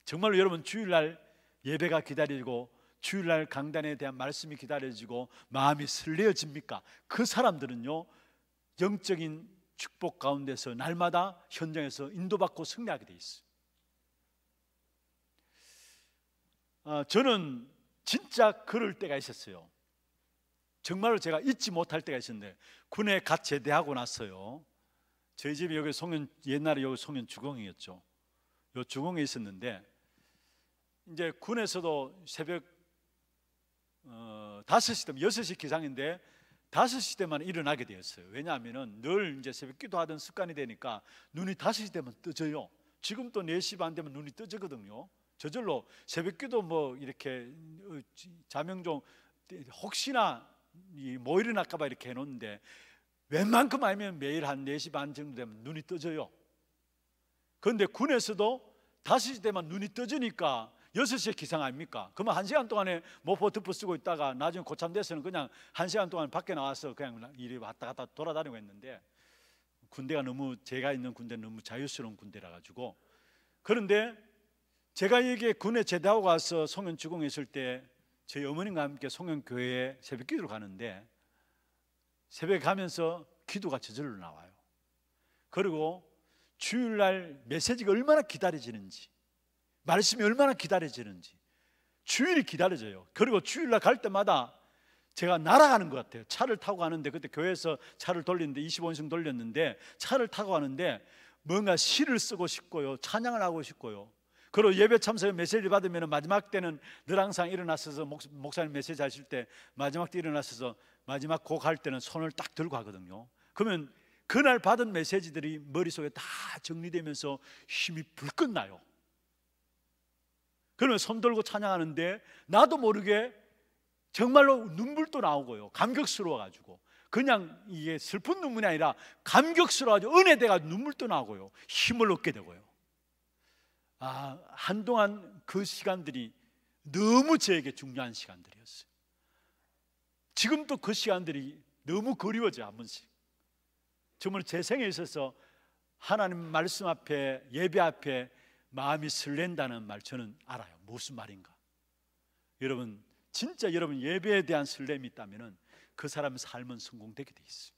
정말로 여러분, 주일날 예배가 기다리고 주일날 강단에 대한 말씀이 기다려지고 마음이 설레어집니까? 그 사람들은요, 영적인 축복 가운데서 날마다 현장에서 인도받고 승리하게 돼 있어요. 저는 진짜 그럴 때가 있었어요. 정말로 제가 잊지 못할 때가 있었는데, 군에 갓 제대하고 났어요. 저희 집이 여기 송현, 옛날에 여기 송현 주공이었죠. 요 주공에 있었는데, 이제 군에서도 새벽 5시 되면 6시 기상인데 5시 때만 일어나게 되었어요. 왜냐하면 늘 이제 새벽 기도하던 습관이 되니까 눈이 5시 되면 떠져요. 지금 또 4시 반 되면 눈이 떠지거든요. 저절로 새벽 기도 뭐 이렇게 자명종 혹시나 뭐 일어날까 봐 이렇게 해놓는데, 웬만큼 아니면 매일 한 4시 반 정도 되면 눈이 떠져요. 그런데 군에서도 5시 되면 눈이 떠지니까 6시에 기상 아닙니까? 그러면 1시간 동안에 모포 덮어 쓰고 있다가 나중에 고참 돼서는 그냥 1시간 동안 밖에 나와서 그냥 이리 왔다 갔다 돌아다니고 했는데, 군대가 너무, 제가 있는 군대는 너무 자유스러운 군대라 가지고. 그런데 제가 여기에 군에 제대하고 가서 송현 주공에 있을 때 저희 어머님과 함께 송현교회에 새벽 기도를 가는데, 새벽에 가면서 기도가 저절로 나와요. 그리고 주일날 메시지가 얼마나 기다려지는지, 말씀이 얼마나 기다려지는지 주일이 기다려져요. 그리고 주일날 갈 때마다 제가 날아가는 것 같아요. 차를 타고 가는데, 그때 교회에서 차를 돌리는데 25인승 돌렸는데, 차를 타고 가는데 뭔가 시를 쓰고 싶고요, 찬양을 하고 싶고요. 그리고 예배 참석에 메시지 받으면 마지막 때는 늘 항상 일어나셔서 목사님 메시지 하실 때 마지막 때 일어나셔서 마지막 곡 할 때는 손을 딱 들고 하거든요. 그러면 그날 받은 메시지들이 머릿속에 다 정리되면서 힘이 불끈 나요. 그러면 손 들고 찬양하는데 나도 모르게 정말로 눈물도 나오고요, 감격스러워가지고. 그냥 이게 슬픈 눈물이 아니라 감격스러워가지고 은혜돼가지고 눈물도 나고요, 힘을 얻게 되고요. 한동안 그 시간들이 너무 저에게 중요한 시간들이었어요. 지금도 그 시간들이 너무 그리워져요. 한 번씩 정말 제 생에 있어서 하나님 말씀 앞에, 예배 앞에 마음이 설렌다는 말 저는 알아요. 무슨 말인가. 여러분, 진짜 여러분 예배에 대한 설렘이 있다면 그 사람의 삶은 성공되게 돼 있어요.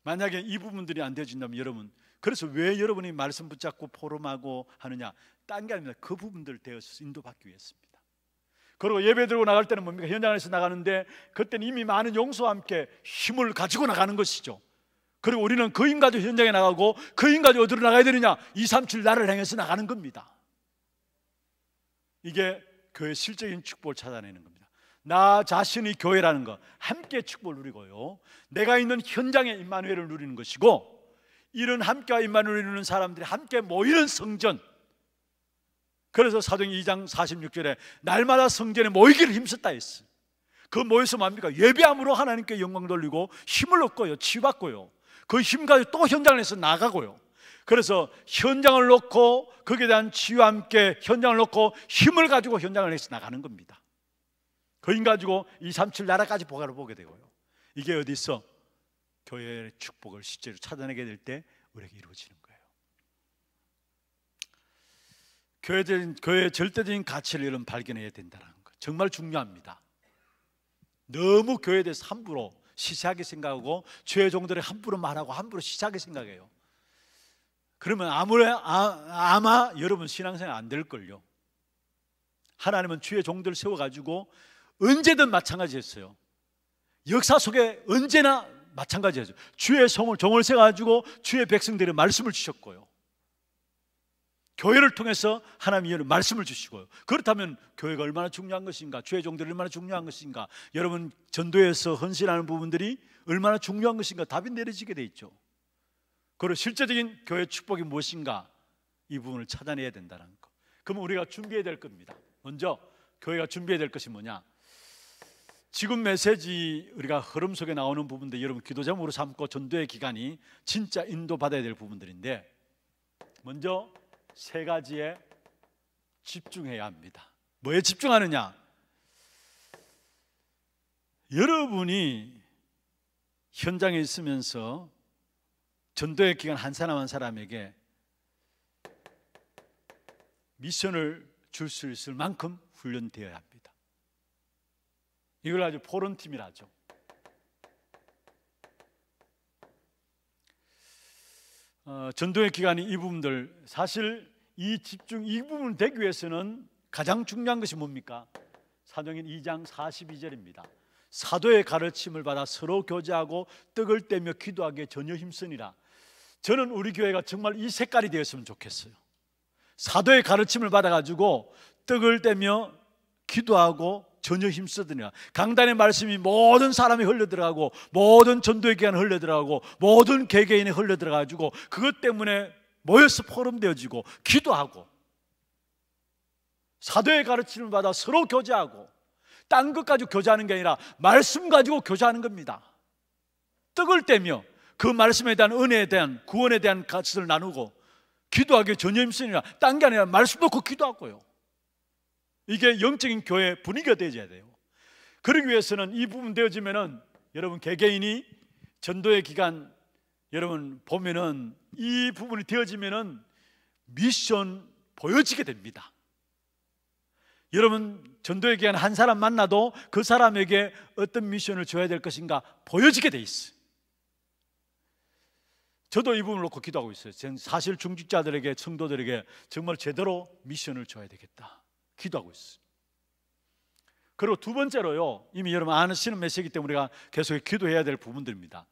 만약에 이 부분들이 안 되어진다면 여러분, 그래서 왜 여러분이 말씀 붙잡고 포럼하고 하느냐, 딴 게 아닙니다. 그 부분들 되어서 인도받기 위해서입니다. 그리고 예배 들고 나갈 때는 뭡니까? 현장에서 나가는데 그때는 이미 많은 용서와 함께 힘을 가지고 나가는 것이죠. 그리고 우리는 그 힘 가지고 현장에 나가고, 그 힘 가지고 어디로 나가야 되느냐? 237 나를 향해서 나가는 겁니다. 이게 교회의 실적인 축복을 찾아내는 겁니다. 나 자신이 교회라는 것, 함께 축복을 누리고요, 내가 있는 현장에 임마누엘을 누리는 것이고, 이런 함께와 임마누엘을 누리는 사람들이 함께 모이는 성전. 그래서 사도행 2장 46절에 날마다 성전에 모이기를 힘썼다 했어요. 그 모여서 뭡니까? 예배함으로 하나님께 영광 돌리고 힘을 얻고요, 치유받고요, 그 힘 가지고 또 현장을 해서 나가고요. 그래서 현장을 놓고, 거기에 대한 치유와 함께 현장을 놓고 힘을 가지고 현장을 해서 나가는 겁니다. 그 힘 가지고 237 나라까지 보가를 보게 되고요. 이게 어디서 교회의 축복을 실제로 찾아내게 될 때 우리에게 이루어지는 거예요. 교회의 절대적인 가치를 여러분 발견해야 된다는 거 정말 중요합니다. 너무 교회에 대해서 함부로 시시하게 생각하고 주의 종들을 함부로 말하고 함부로 시시하게 생각해요. 그러면 아마 여러분 신앙생활 안 될걸요. 하나님은 주의 종들을 세워가지고 언제든 마찬가지였어요. 역사 속에 언제나 마찬가지였어요. 주의 종을 세워가지고 주의 백성들의 말씀을 주셨고요, 교회를 통해서 하나님이 말씀을 주시고요. 그렇다면 교회가 얼마나 중요한 것인가, 주의 종들이 얼마나 중요한 것인가, 여러분 전도에서 헌신하는 부분들이 얼마나 중요한 것인가, 답이 내려지게 돼 있죠. 그리고 실제적인 교회 축복이 무엇인가, 이 부분을 찾아내야 된다는 것. 그러면 우리가 준비해야 될 겁니다. 먼저 교회가 준비해야 될 것이 뭐냐, 지금 메시지 우리가 흐름 속에 나오는 부분들 여러분 기도 제목으로 삼고 전도의 기간이 진짜 인도받아야 될 부분들인데, 먼저 세 가지에 집중해야 합니다. 뭐에 집중하느냐? 여러분이 현장에 있으면서 전도의 기간 한 사람 한 사람에게 미션을 줄 수 있을 만큼 훈련되어야 합니다. 이걸 아주 포럼팀이라 하죠. 전도의 기간이 이 부분들, 사실 이 부분 되기 위해서는 가장 중요한 것이 뭡니까? 사도행전 2장 42절입니다. 사도의 가르침을 받아 서로 교제하고 떡을 떼며 기도하기에 전혀 힘쓰니라. 저는 우리 교회가 정말 이 색깔이 되었으면 좋겠어요. 사도의 가르침을 받아가지고 떡을 떼며 기도하고 전혀 힘쓰더니라. 강단의 말씀이 모든 사람이 흘러들어가고, 모든 전도의 기간에 흘러들어가고, 모든 개개인에 흘러들어가지고, 그것 때문에 모여서 포럼되어지고 기도하고, 사도의 가르침을 받아 서로 교제하고, 딴 것 가지고 교제하는 게 아니라 말씀 가지고 교제하는 겁니다. 떡을 떼며 그 말씀에 대한 은혜에 대한 구원에 대한 가치를 나누고 기도하기에 전혀 힘쓰니라. 딴 게 아니라 말씀 놓고 기도하고요. 이게 영적인 교회 분위기가 되어져야 돼요. 그러기 위해서는 이 부분 되어지면은 여러분 개개인이 전도의 기간 여러분 보면은 이 부분이 되어지면은 미션 보여지게 됩니다. 여러분 전도의 기간 한 사람 만나도 그 사람에게 어떤 미션을 줘야 될 것인가 보여지게 돼 있어요. 저도 이 부분을 놓고 기도하고 있어요. 사실 중직자들에게, 성도들에게 정말 제대로 미션을 줘야 되겠다 기도하고 있어요. 그리고 두 번째로요, 이미 여러분 아시는 메시지이기 때문에 우리가 계속 기도해야 될 부분들입니다.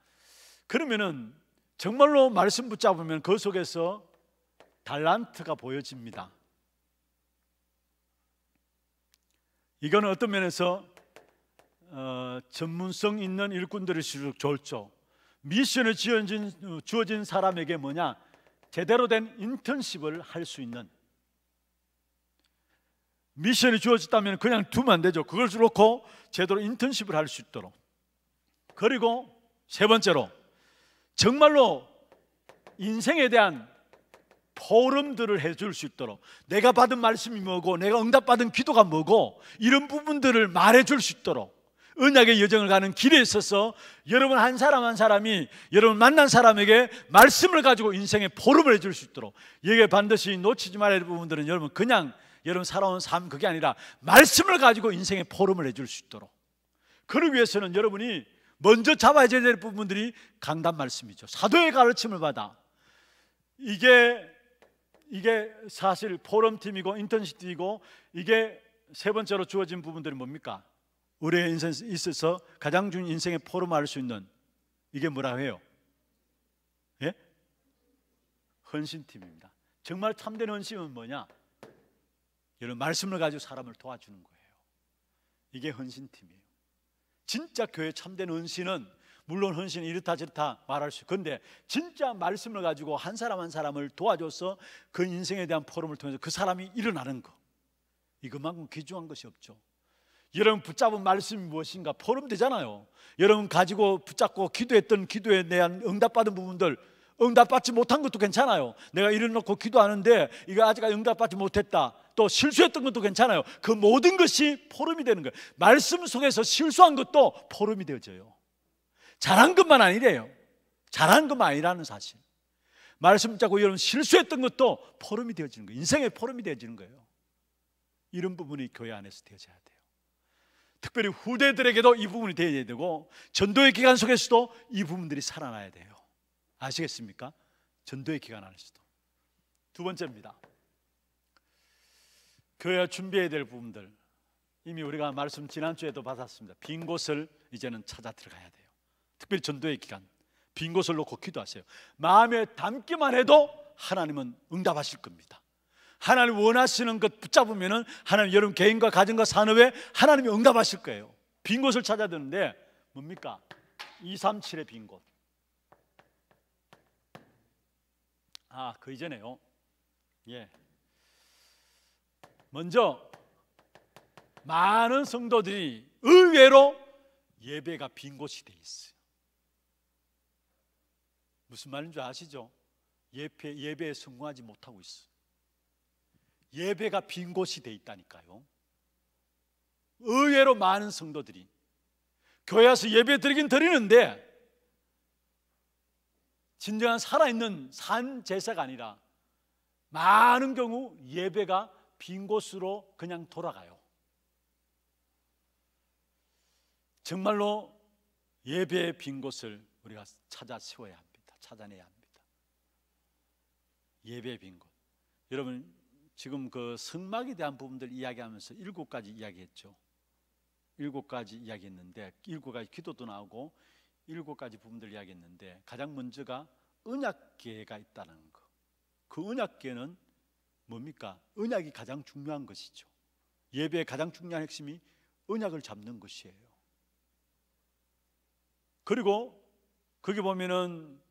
그러면은 정말로 말씀 붙잡으면 그 속에서 달란트가 보여집니다. 이거는 어떤 면에서 전문성 있는 일꾼들일수록 좋죠. 미션을 주어진 사람에게 뭐냐, 제대로 된 인턴십을 할 수 있는, 미션이 주어졌다면 그냥 두면 안 되죠. 그걸 놓고 제대로 인턴십을 할 수 있도록 그리고 세 번째로 정말로 인생에 대한 포럼들을 해줄 수 있도록, 내가 받은 말씀이 뭐고 내가 응답받은 기도가 뭐고 이런 부분들을 말해줄 수 있도록 언약의 여정을 가는 길에 있어서 여러분 한 사람 한 사람이 여러분 만난 사람에게 말씀을 가지고 인생의 포럼을 해줄 수 있도록, 이게 반드시 놓치지 말아야 할 부분들은 여러분 그냥 여러분 살아온 삶 그게 아니라 말씀을 가지고 인생의 포럼을 해줄 수 있도록, 그러기 위해서는 여러분이 먼저 잡아야 될 부분들이 강단 말씀이죠. 사도의 가르침을 받아. 이게 사실 포럼팀이고 인턴십이고, 이게 세 번째로 주어진 부분들이 뭡니까? 우리의 인생에 있어서 가장 중요한 인생의 포럼을 할 수 있는, 이게 뭐라고 해요? 예? 헌신팀입니다. 정말 참된 헌신은 뭐냐? 여러분 말씀을 가지고 사람을 도와주는 거예요. 이게 헌신팀이에요. 진짜 교회 참된 헌신은, 물론 헌신이 이렇다 저렇다 말할 수 있고, 그런데 진짜 말씀을 가지고 한 사람 한 사람을 도와줘서 그 인생에 대한 포럼을 통해서 그 사람이 일어나는 거, 이것만큼 귀중한 것이 없죠. 여러분 붙잡은 말씀이 무엇인가 포럼 되잖아요. 여러분 가지고 붙잡고 기도했던 기도에 대한 응답받은 부분들, 응답받지 못한 것도 괜찮아요. 내가 일어놓고 기도하는데 이거 아직까지 응답받지 못했다, 또 실수했던 것도 괜찮아요. 그 모든 것이 포럼이 되는 거예요. 말씀 속에서 실수한 것도 포럼이 되어져요. 잘한 것만 아니래요. 잘한 것만 아니라는 사실. 말씀 붙잡고 여러분 실수했던 것도 포럼이 되어지는 거예요. 인생의 포럼이 되어지는 거예요. 이런 부분이 교회 안에서 되어져야 돼요. 특별히 후대들에게도 이 부분이 되어야 되고, 전도의 기간 속에서도 이 부분들이 살아나야 돼요. 아시겠습니까? 전도의 기간 안에서도. 두 번째입니다. 교회가 준비해야 될 부분들, 이미 우리가 말씀 지난주에도 받았습니다. 빈 곳을 이제는 찾아 들어가야 돼요. 특별히 전도의 기간, 빈 곳을 놓고 기도하세요. 마음에 담기만 해도 하나님은 응답하실 겁니다. 하나님 원하시는 것 붙잡으면은 하나님 여러분 개인과 가정과 산업에 하나님이 응답하실 거예요. 빈 곳을 찾아야 되는데 뭡니까? 237의 빈 곳. 그 이전에요. 예. 먼저 많은 성도들이 의외로 예배가 빈 곳이 돼 있어요. 무슨 말인지 아시죠? 예배에 성공하지 못하고 있어요. 예배가 빈 곳이 돼 있다니까요. 의외로 많은 성도들이 교회 와서 예배 드리긴 드리는데 진정한 살아있는 산 제사가 아니라 많은 경우 예배가 빈 곳으로 그냥 돌아가요. 정말로 예배의 빈 곳을 우리가 찾아 세워야 합니다. 찾아내야 합니다. 예배의 빈 곳. 여러분 지금 그 성막에 대한 부분들 이야기하면서 7가지 이야기했죠. 7가지 이야기했는데 7가지 기도도 나오고 7가지 부분들 이야기했는데, 가장 먼저가 언약궤가 있다는 거. 그 언약궤는 뭡니까? 언약이 가장 중요한 것이죠. 예배의 가장 중요한 핵심이 언약을 잡는 것이에요. 그리고 거기 보면은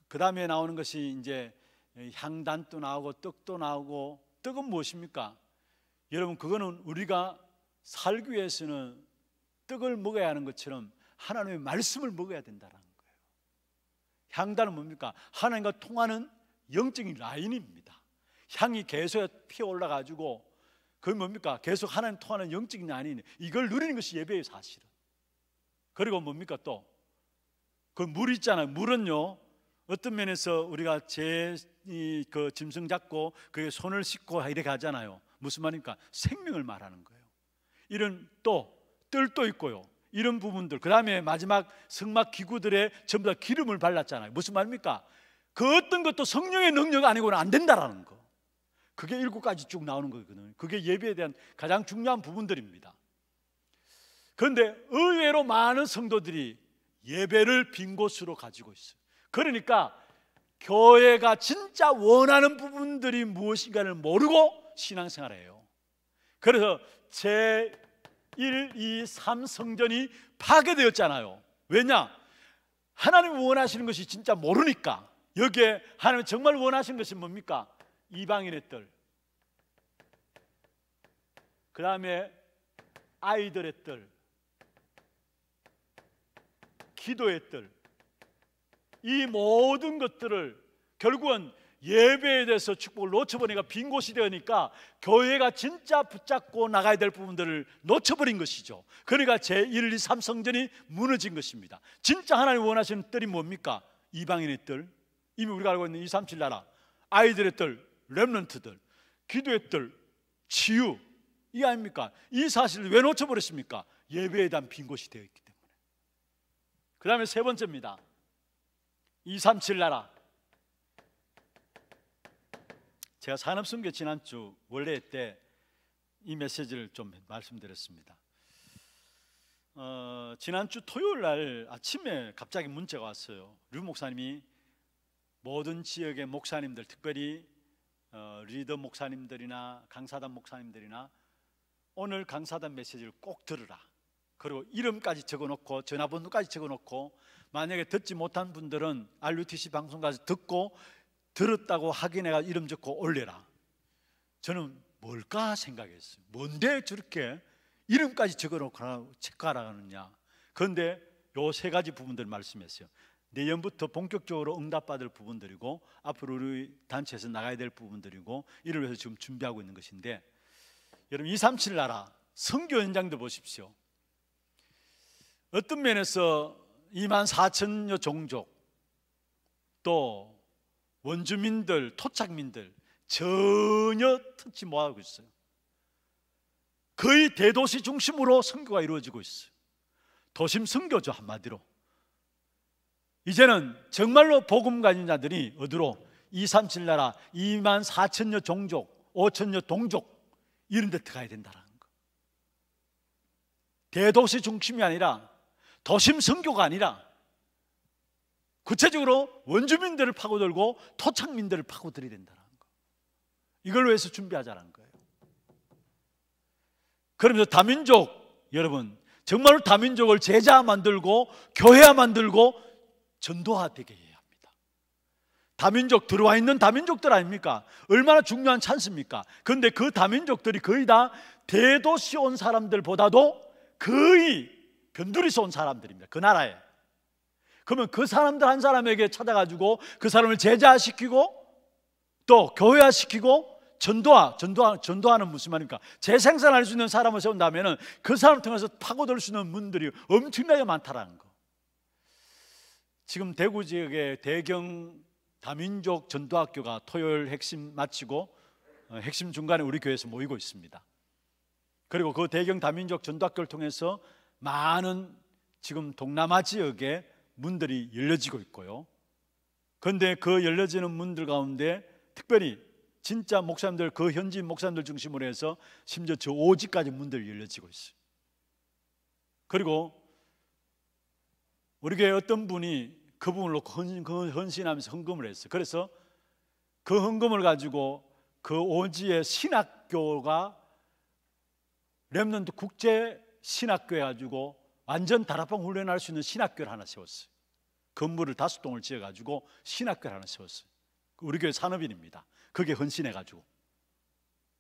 그 다음에 나오는 것이 이제 향단도 나오고 떡도 나오고, 떡은 무엇입니까? 여러분 그거는 우리가 살기 위해서는 떡을 먹어야 하는 것처럼 하나님의 말씀을 먹어야 된다는 거예요. 향단은 뭡니까? 하나님과 통하는 영적인 라인입니다. 향이 계속 피어 올라가지고 그게 뭡니까? 계속 하나님 통하는 영적인 라인이, 이걸 누리는 것이 예배예요 사실은. 그리고 뭡니까? 또 그 물 있잖아요. 물은요 어떤 면에서 우리가 그 짐승 잡고 그게 손을 씻고 이렇게 하잖아요. 무슨 말입니까? 생명을 말하는 거예요. 이런 또 뜰도 있고요. 이런 부분들, 그 다음에 마지막 성막 기구들에 전부 다 기름을 발랐잖아요. 무슨 말입니까? 그 어떤 것도 성령의 능력 아니고는 안 된다라는 거. 그게 7가지 쭉 나오는 거거든요. 그게 예배에 대한 가장 중요한 부분들입니다. 그런데 의외로 많은 성도들이 예배를 빈 곳으로 가지고 있어요. 그러니까 교회가 진짜 원하는 부분들이 무엇인가를 모르고 신앙생활을 해요. 그래서 제1, 2, 3 성전이 파괴되었잖아요. 왜냐? 하나님이 원하시는 것이 진짜 모르니까. 여기에 하나님이 정말 원하시는 것이 뭡니까? 이방인의 뜰, 그 다음에 아이들의 뜰, 기도의 뜰, 이 모든 것들을 결국은 예배에 대해서 축복을 놓쳐버리니까 빈 곳이 되니까 교회가 진짜 붙잡고 나가야 될 부분들을 놓쳐버린 것이죠. 그러니까 제1, 2, 3성전이 무너진 것입니다. 진짜 하나님 원하시는 뜰이 뭡니까? 이방인의 뜰, 이미 우리가 알고 있는 237 나라, 아이들의 뜰, 렘넌트들, 기도의 뜰, 치유, 이 아닙니까? 이 사실을 왜 놓쳐버렸습니까? 예배에 대한 빈 곳이 되어 있기 때문에. 그 다음에 세 번째입니다. 237 나라. 제가 산업선교 지난주 원래 때 이 메시지를 좀 말씀드렸습니다. 지난주 토요일 날 아침에 갑자기 문자가 왔어요. 류 목사님이 모든 지역의 목사님들, 특별히 리더 목사님들이나 강사단 목사님들이나 오늘 강사단 메시지를 꼭 들으라. 그리고 이름까지 적어놓고 전화번호까지 적어놓고 만약에 듣지 못한 분들은 RUTC 방송 가서 듣고 들었다고 확인해가 이름 적고 올려라. 저는 뭘까 생각했어요. 뭔데 저렇게 이름까지 적어놓고 체크하라 하느냐. 그런데 요 세 가지 부분들 말씀했어요. 내년부터 본격적으로 응답받을 부분들이고 앞으로 우리 단체에서 나가야 될 부분들이고 이를 위해서 지금 준비하고 있는 것인데, 여러분 237 나라 선교 현장도 보십시오. 어떤 면에서 24,000여 종족, 또 원주민들, 토착민들 전혀 터치 못하고 있어요. 거의 대도시 중심으로 선교가 이루어지고 있어요. 도심 선교죠, 한마디로. 이제는 정말로 복음 가진 자들이 어디로? 237 나라 24,000여 종족, 5,000여 동족 이런 데 들어가야 된다는 거. 대도시 중심이 아니라, 도심 선교가 아니라 구체적으로 원주민들을 파고들고 토착민들을 파고들어야 된다는 거. 이걸 위해서 준비하자는 거예요. 그러면서 다민족, 여러분 정말로 다민족을 제자 만들고 교회화 만들고 전도화 되게 해야 합니다. 다민족, 들어와 있는 다민족들 아닙니까? 얼마나 중요한 찬스입니까? 그런데 그 다민족들이 거의 다 대도시 온 사람들보다도 거의 변두리에서 온 사람들입니다. 그 나라에. 그러면 그 사람들 한 사람에게 찾아가지고 그 사람을 제자시키고 또 교회화시키고 전도하는 무슨 말입니까? 재생산할 수 있는 사람을 세운다면 그 사람을 통해서 파고들 수 있는 문들이 엄청나게 많다라는 거. 지금 대구 지역의 대경 다민족 전도학교가 토요일 핵심 마치고 핵심 중간에 우리 교회에서 모이고 있습니다. 그리고 그 대경 다민족 전도학교를 통해서 많은 지금 동남아 지역에 문들이 열려지고 있고요. 그런데 그 열려지는 문들 가운데 특별히 진짜 목사님들, 그 현지 목사님들 중심으로 해서 심지어 저 오지까지 문들이 열려지고 있어요. 그리고 우리 교회 어떤 분이 그 부분을 놓고 헌신하면서 헌금을 했어요. 그래서 그 헌금을 가지고 그 오지의 신학교가 렘넌트 국제 신학교에 가지고 완전 다락방 훈련할 수 있는 신학교를 하나 세웠어요. 건물을 5동을 지어가지고 신학교를 하나 세웠어요. 우리 교회 산업인입니다. 그게 헌신해가지고,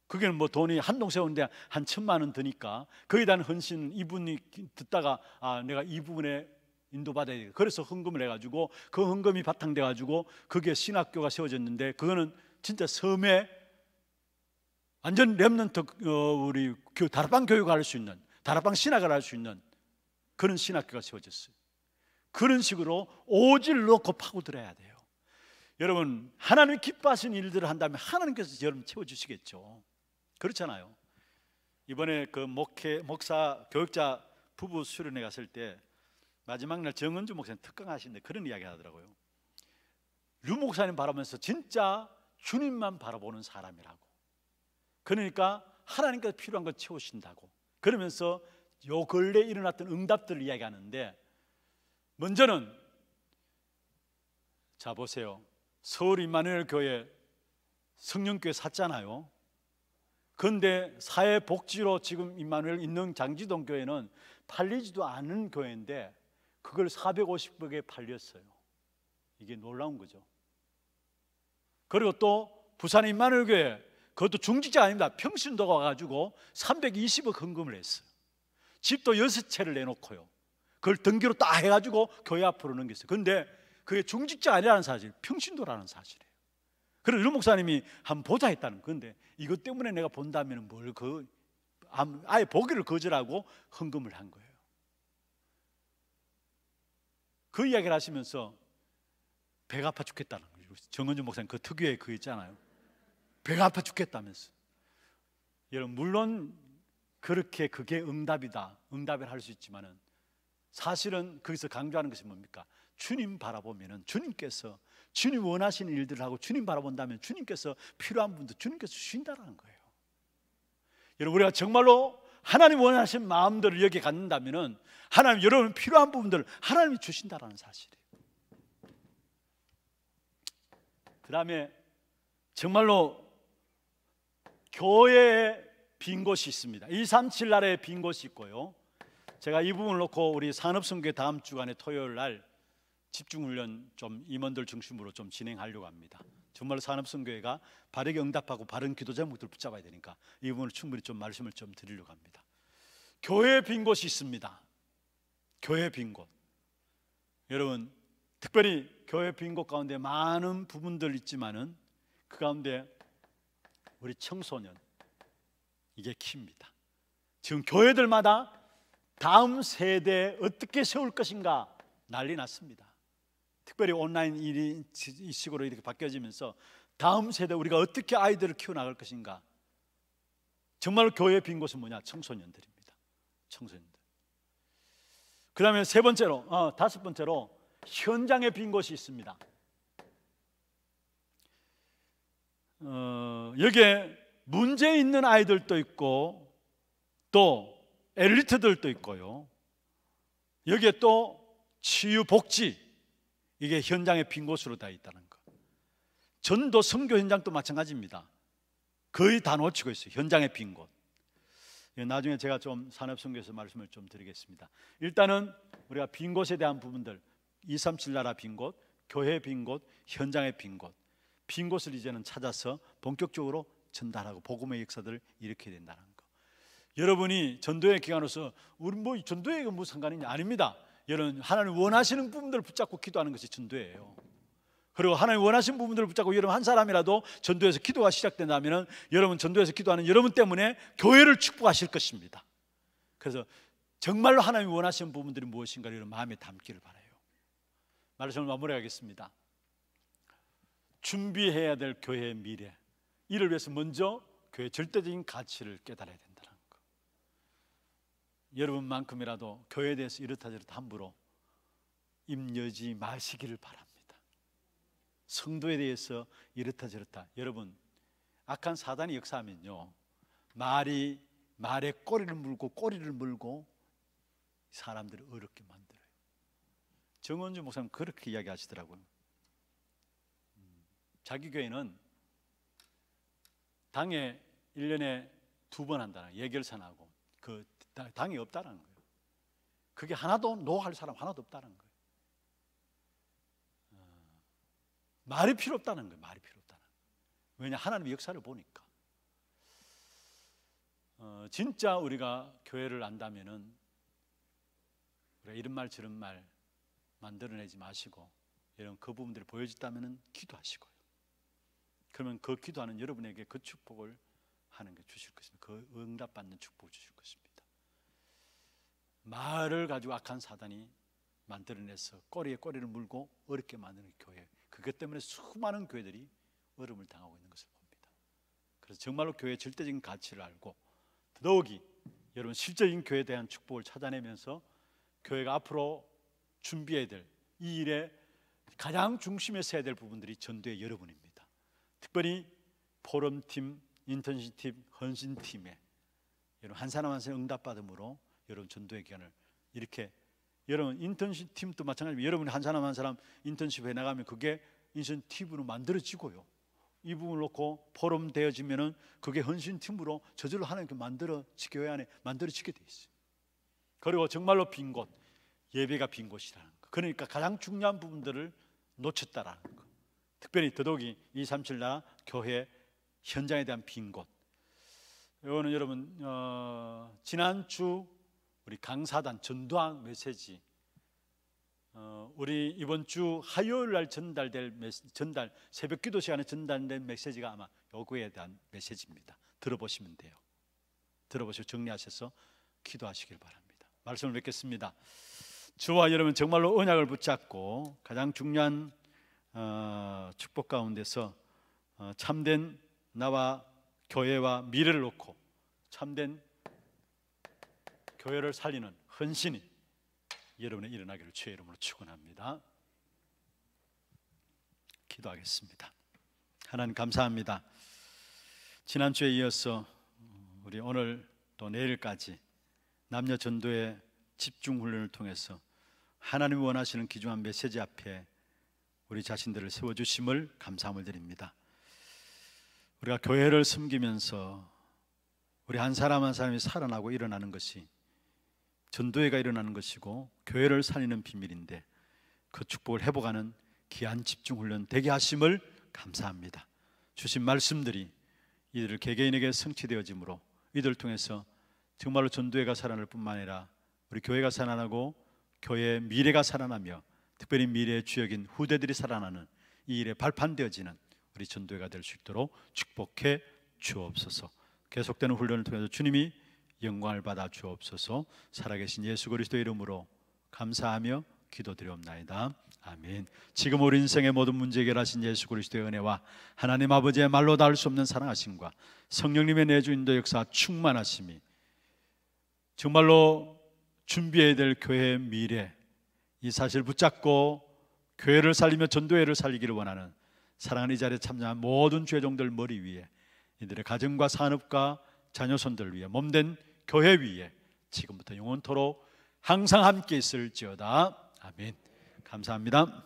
그게 뭐 돈이 한 동 세우는데 한 1,000만 원 드니까 거기에 대한 헌신, 이분이 듣다가 내가 이 부분에 인도받아야 되겠다. 그래서 헌금을 해가지고 그 헌금이 바탕돼가지고 그게 신학교가 세워졌는데, 그거는 진짜 섬에 완전 렘넌트 우리 다락방 교육을 할 수 있는, 다락방 신학을 할 수 있는 그런 신학교가 세워졌어요. 그런 식으로 오지를 놓고 파고들어야 돼요. 여러분, 하나님이 기뻐하시는 일들을 한다면 하나님께서 여러분 채워주시겠죠. 그렇잖아요. 이번에 그 목사 교육자 부부 수련회 갔을 때 마지막 날 정은주 목사님 특강하시는데 그런 이야기 하더라고요. 류 목사님 바라보면서 진짜 주님만 바라보는 사람이라고. 그러니까 하나님께서 필요한 걸 채우신다고. 그러면서 요 근래에 일어났던 응답들을 이야기하는데, 먼저는 자 보세요. 서울 임마누엘 교회 성령교회 샀잖아요. 그런데 사회복지로 지금 임마누엘 있는 장지동 교회는 팔리지도 않은 교회인데 그걸 450억에 팔렸어요. 이게 놀라운 거죠. 그리고 또 부산 임마누엘 교회, 그것도 중직자 아닙니다. 평신도가 와가지고 320억 헌금을 했어요. 집도 6채를 내놓고요. 그걸 등기로 딱 해가지고 교회 앞으로 넘겼어요. 그런데 그게 중직자가 아니라는 사실, 평신도라는 사실이에요. 그래서 윤 목사님이 한번 보자 했다는 건데, 이것 때문에 내가 본다면 아예 보기를 거절하고 헌금을 한 거예요. 그 이야기를 하시면서 배가 아파 죽겠다는 거예요. 정은주 목사님 그 특유의 그 있잖아요. 배가 아파 죽겠다면서. 여러분, 물론 그렇게 그게 응답을 할 수 있지만은 사실은 거기서 강조하는 것이 뭡니까? 주님 바라보면은 주님께서 주님 원하시는 일들을 하고 주님 바라본다면 주님께서 필요한 분도 주님께서 주신다는 거예요. 여러분, 우리가 정말로 하나님 원하시는 마음들을 여기에 갖는다면은 하나님 여러분 필요한 부분들을 하나님이 주신다는 사실이에요. 그 다음에 정말로 교회에 빈 곳이 있습니다. 237 나라에 빈 곳이 있고요. 제가 이 부분을 놓고 우리 산업선교회 다음 주간에 토요일 날 집중훈련 좀 임원들 중심으로 좀 진행하려고 합니다. 정말 산업선교회가 바르게 응답하고 바른 기도 제목들을 붙잡아야 되니까 이 부분을 충분히 좀 말씀을 좀 드리려고 합니다. 교회에 빈 곳이 있습니다. 교회 빈 곳. 여러분, 특별히 교회 빈 곳 가운데 많은 부분들 있지만은 그 가운데 우리 청소년, 이게 키입니다. 지금 교회들마다 다음 세대 어떻게 세울 것인가 난리 났습니다. 특별히 온라인 일이 이 식으로 이렇게 바뀌어지면서 다음 세대 우리가 어떻게 아이들을 키워나갈 것인가. 정말 교회의 빈 곳은 뭐냐? 청소년들입니다. 청소년들. 그 다음에 다섯 번째로 현장에 빈 곳이 있습니다. 여기에 문제 있는 아이들도 있고 또 엘리트들도 있고요. 여기에 또 치유 복지, 이게 현장에 빈 곳으로 다 있다는 것. 전도 선교 현장도 마찬가지입니다. 거의 다 놓치고 있어요. 현장에 빈 곳. 나중에 제가 좀 산업선교에서 말씀을 좀 드리겠습니다. 일단은 우리가 빈 곳에 대한 부분들, 237 나라 빈 곳, 교회 빈 곳, 현장의 빈 곳, 빈 곳을 이제는 찾아서 본격적으로 전달하고 복음의 역사들을 일으켜야 된다는 거. 여러분이 전도의 기관으로서 우리 뭐 전도회가 무슨 상관이냐? 아닙니다. 여러분, 하나님 원하시는 부분들을 붙잡고 기도하는 것이 전도예요. 그리고 하나님 원하시는 부분들을 붙잡고 여러분 한 사람이라도 전도에서 기도가 시작된다면 여러분 전도에서 기도하는 여러분 때문에 교회를 축복하실 것입니다. 그래서 정말로 하나님이 원하시는 부분들이 무엇인가 여러분 마음에 담기를 바라요. 말씀을 마무리하겠습니다. 준비해야 될 교회의 미래, 이를 위해서 먼저 교회의 절대적인 가치를 깨달아야 된다는 것. 여러분만큼이라도 교회에 대해서 이렇다 저렇다 함부로 입 열지 마시기를 바랍니다. 성도에 대해서 이렇다 저렇다. 여러분, 악한 사단이 역사하면요, 말에 꼬리를 물고 사람들을 어렵게 만들어요. 정원주 목사님 그렇게 이야기하시더라고요. 자기 교회는 당에 1년에 2번 한다는 거예요. 예결산하고 그 당이 없다는 거예요. 그게 하나도 노할 사람 하나도 없다는 거예요. 말이 필요 없다는 거예요. 말이 필요 없다는 거예요. 왜냐? 하나님의 역사를 보니까. 진짜 우리가 교회를 안다면은 우리가 이런 말 저런 말 만들어내지 마시고 여러분 그 부분들이 보여졌다면은 기도하시고요. 그러면 그 기도하는 여러분에게 그 축복을 하나님께 주실 것입니다. 그 응답받는 축복을 주실 것입니다. 말을 가지고 악한 사단이 만들어내서 꼬리에 꼬리를 물고 어렵게 만드는 교회, 그것 때문에 수많은 교회들이 어려움을 당하고 있는 것을 봅니다. 그래서 정말로 교회의 절대적인 가치를 알고 더욱이 여러분 실제적인 교회에 대한 축복을 찾아내면서 교회가 앞으로 준비해야 될 이 일에 가장 중심에 서야 될 부분들이 전도의 여러분입니다. 특별히 포럼팀, 인턴십팀, 헌신팀에 여러분 한 사람 한 사람 응답받음으로 여러분 전도의 기간을 이렇게, 여러분 인턴십 팀도 마찬가지입니다. 여러분이 한 사람 한 사람 인턴십 해나가면 그게 인턴십으로 만들어지고요. 이 부분을 놓고 포럼 되어지면은 그게 헌신팀으로 저절로 하나님께 교회 안에 만들어지게 돼 있어요. 그리고 정말로 빈 곳, 예배가 빈 곳이라는 거. 그러니까 가장 중요한 부분들을 놓쳤다라는 거. 특별히 더더욱이 237 나라 교회 현장에 대한 빈 곳. 이거는 여러분 지난주 우리 강사단 전도학 메시지 우리 이번 주 화요일 날 새벽 기도 시간에 전달된 메시지가 아마 요거에 대한 메시지입니다. 들어보시면 돼요. 들어보시고 정리하셔서 기도하시길 바랍니다. 말씀을 뵙겠습니다. 저와 여러분 정말로 언약을 붙잡고 가장 중요한 축복 가운데서 참된 나와 교회와 미래를 놓고 참된 교회를 살리는 헌신이 여러분의 일어나기를 주의 이름으로 축원합니다. 기도하겠습니다. 하나님 감사합니다. 지난주에 이어서 우리 오늘 또 내일까지 남녀 전도의 집중 훈련을 통해서 하나님이 원하시는 귀중한 메시지 앞에 우리 자신들을 세워주심을 감사함을 드립니다. 우리가 교회를 섬기면서 우리 한 사람 한 사람이 살아나고 일어나는 것이 전도회가 일어나는 것이고 교회를 살리는 비밀인데 그 축복을 회복하는 귀한 집중훈련 되게 하심을 감사합니다. 주신 말씀들이 이들을 개개인에게 성취되어지므로 이들을 통해서 정말로 전도회가 살아날 뿐만 아니라 우리 교회가 살아나고 교회의 미래가 살아나며 특별히 미래의 주역인 후대들이 살아나는 이 일에 발판되어지는 우리 전도회가 될 수 있도록 축복해 주옵소서. 계속되는 훈련을 통해서 주님이 영광을 받아 주옵소서. 살아계신 예수 그리스도의 이름으로 감사하며 기도드리옵나이다. 아멘. 지금 우리 인생의 모든 문제 해결하신 예수 그리스도의 은혜와 하나님 아버지의 말로 닿을 수 없는 사랑하심과 성령님의 내주 인도 역사 충만하심이 정말로 준비해야 될 교회의 미래, 이 사실을 붙잡고 교회를 살리며 전도회를 살리기를 원하는 사랑하는 이 자리에 참여한 모든 죄종들 머리 위에 이들의 가정과 산업과 자녀손들 위에 몸된 교회 위에 지금부터 영원토록 항상 함께 있을지어다. 아멘. 감사합니다.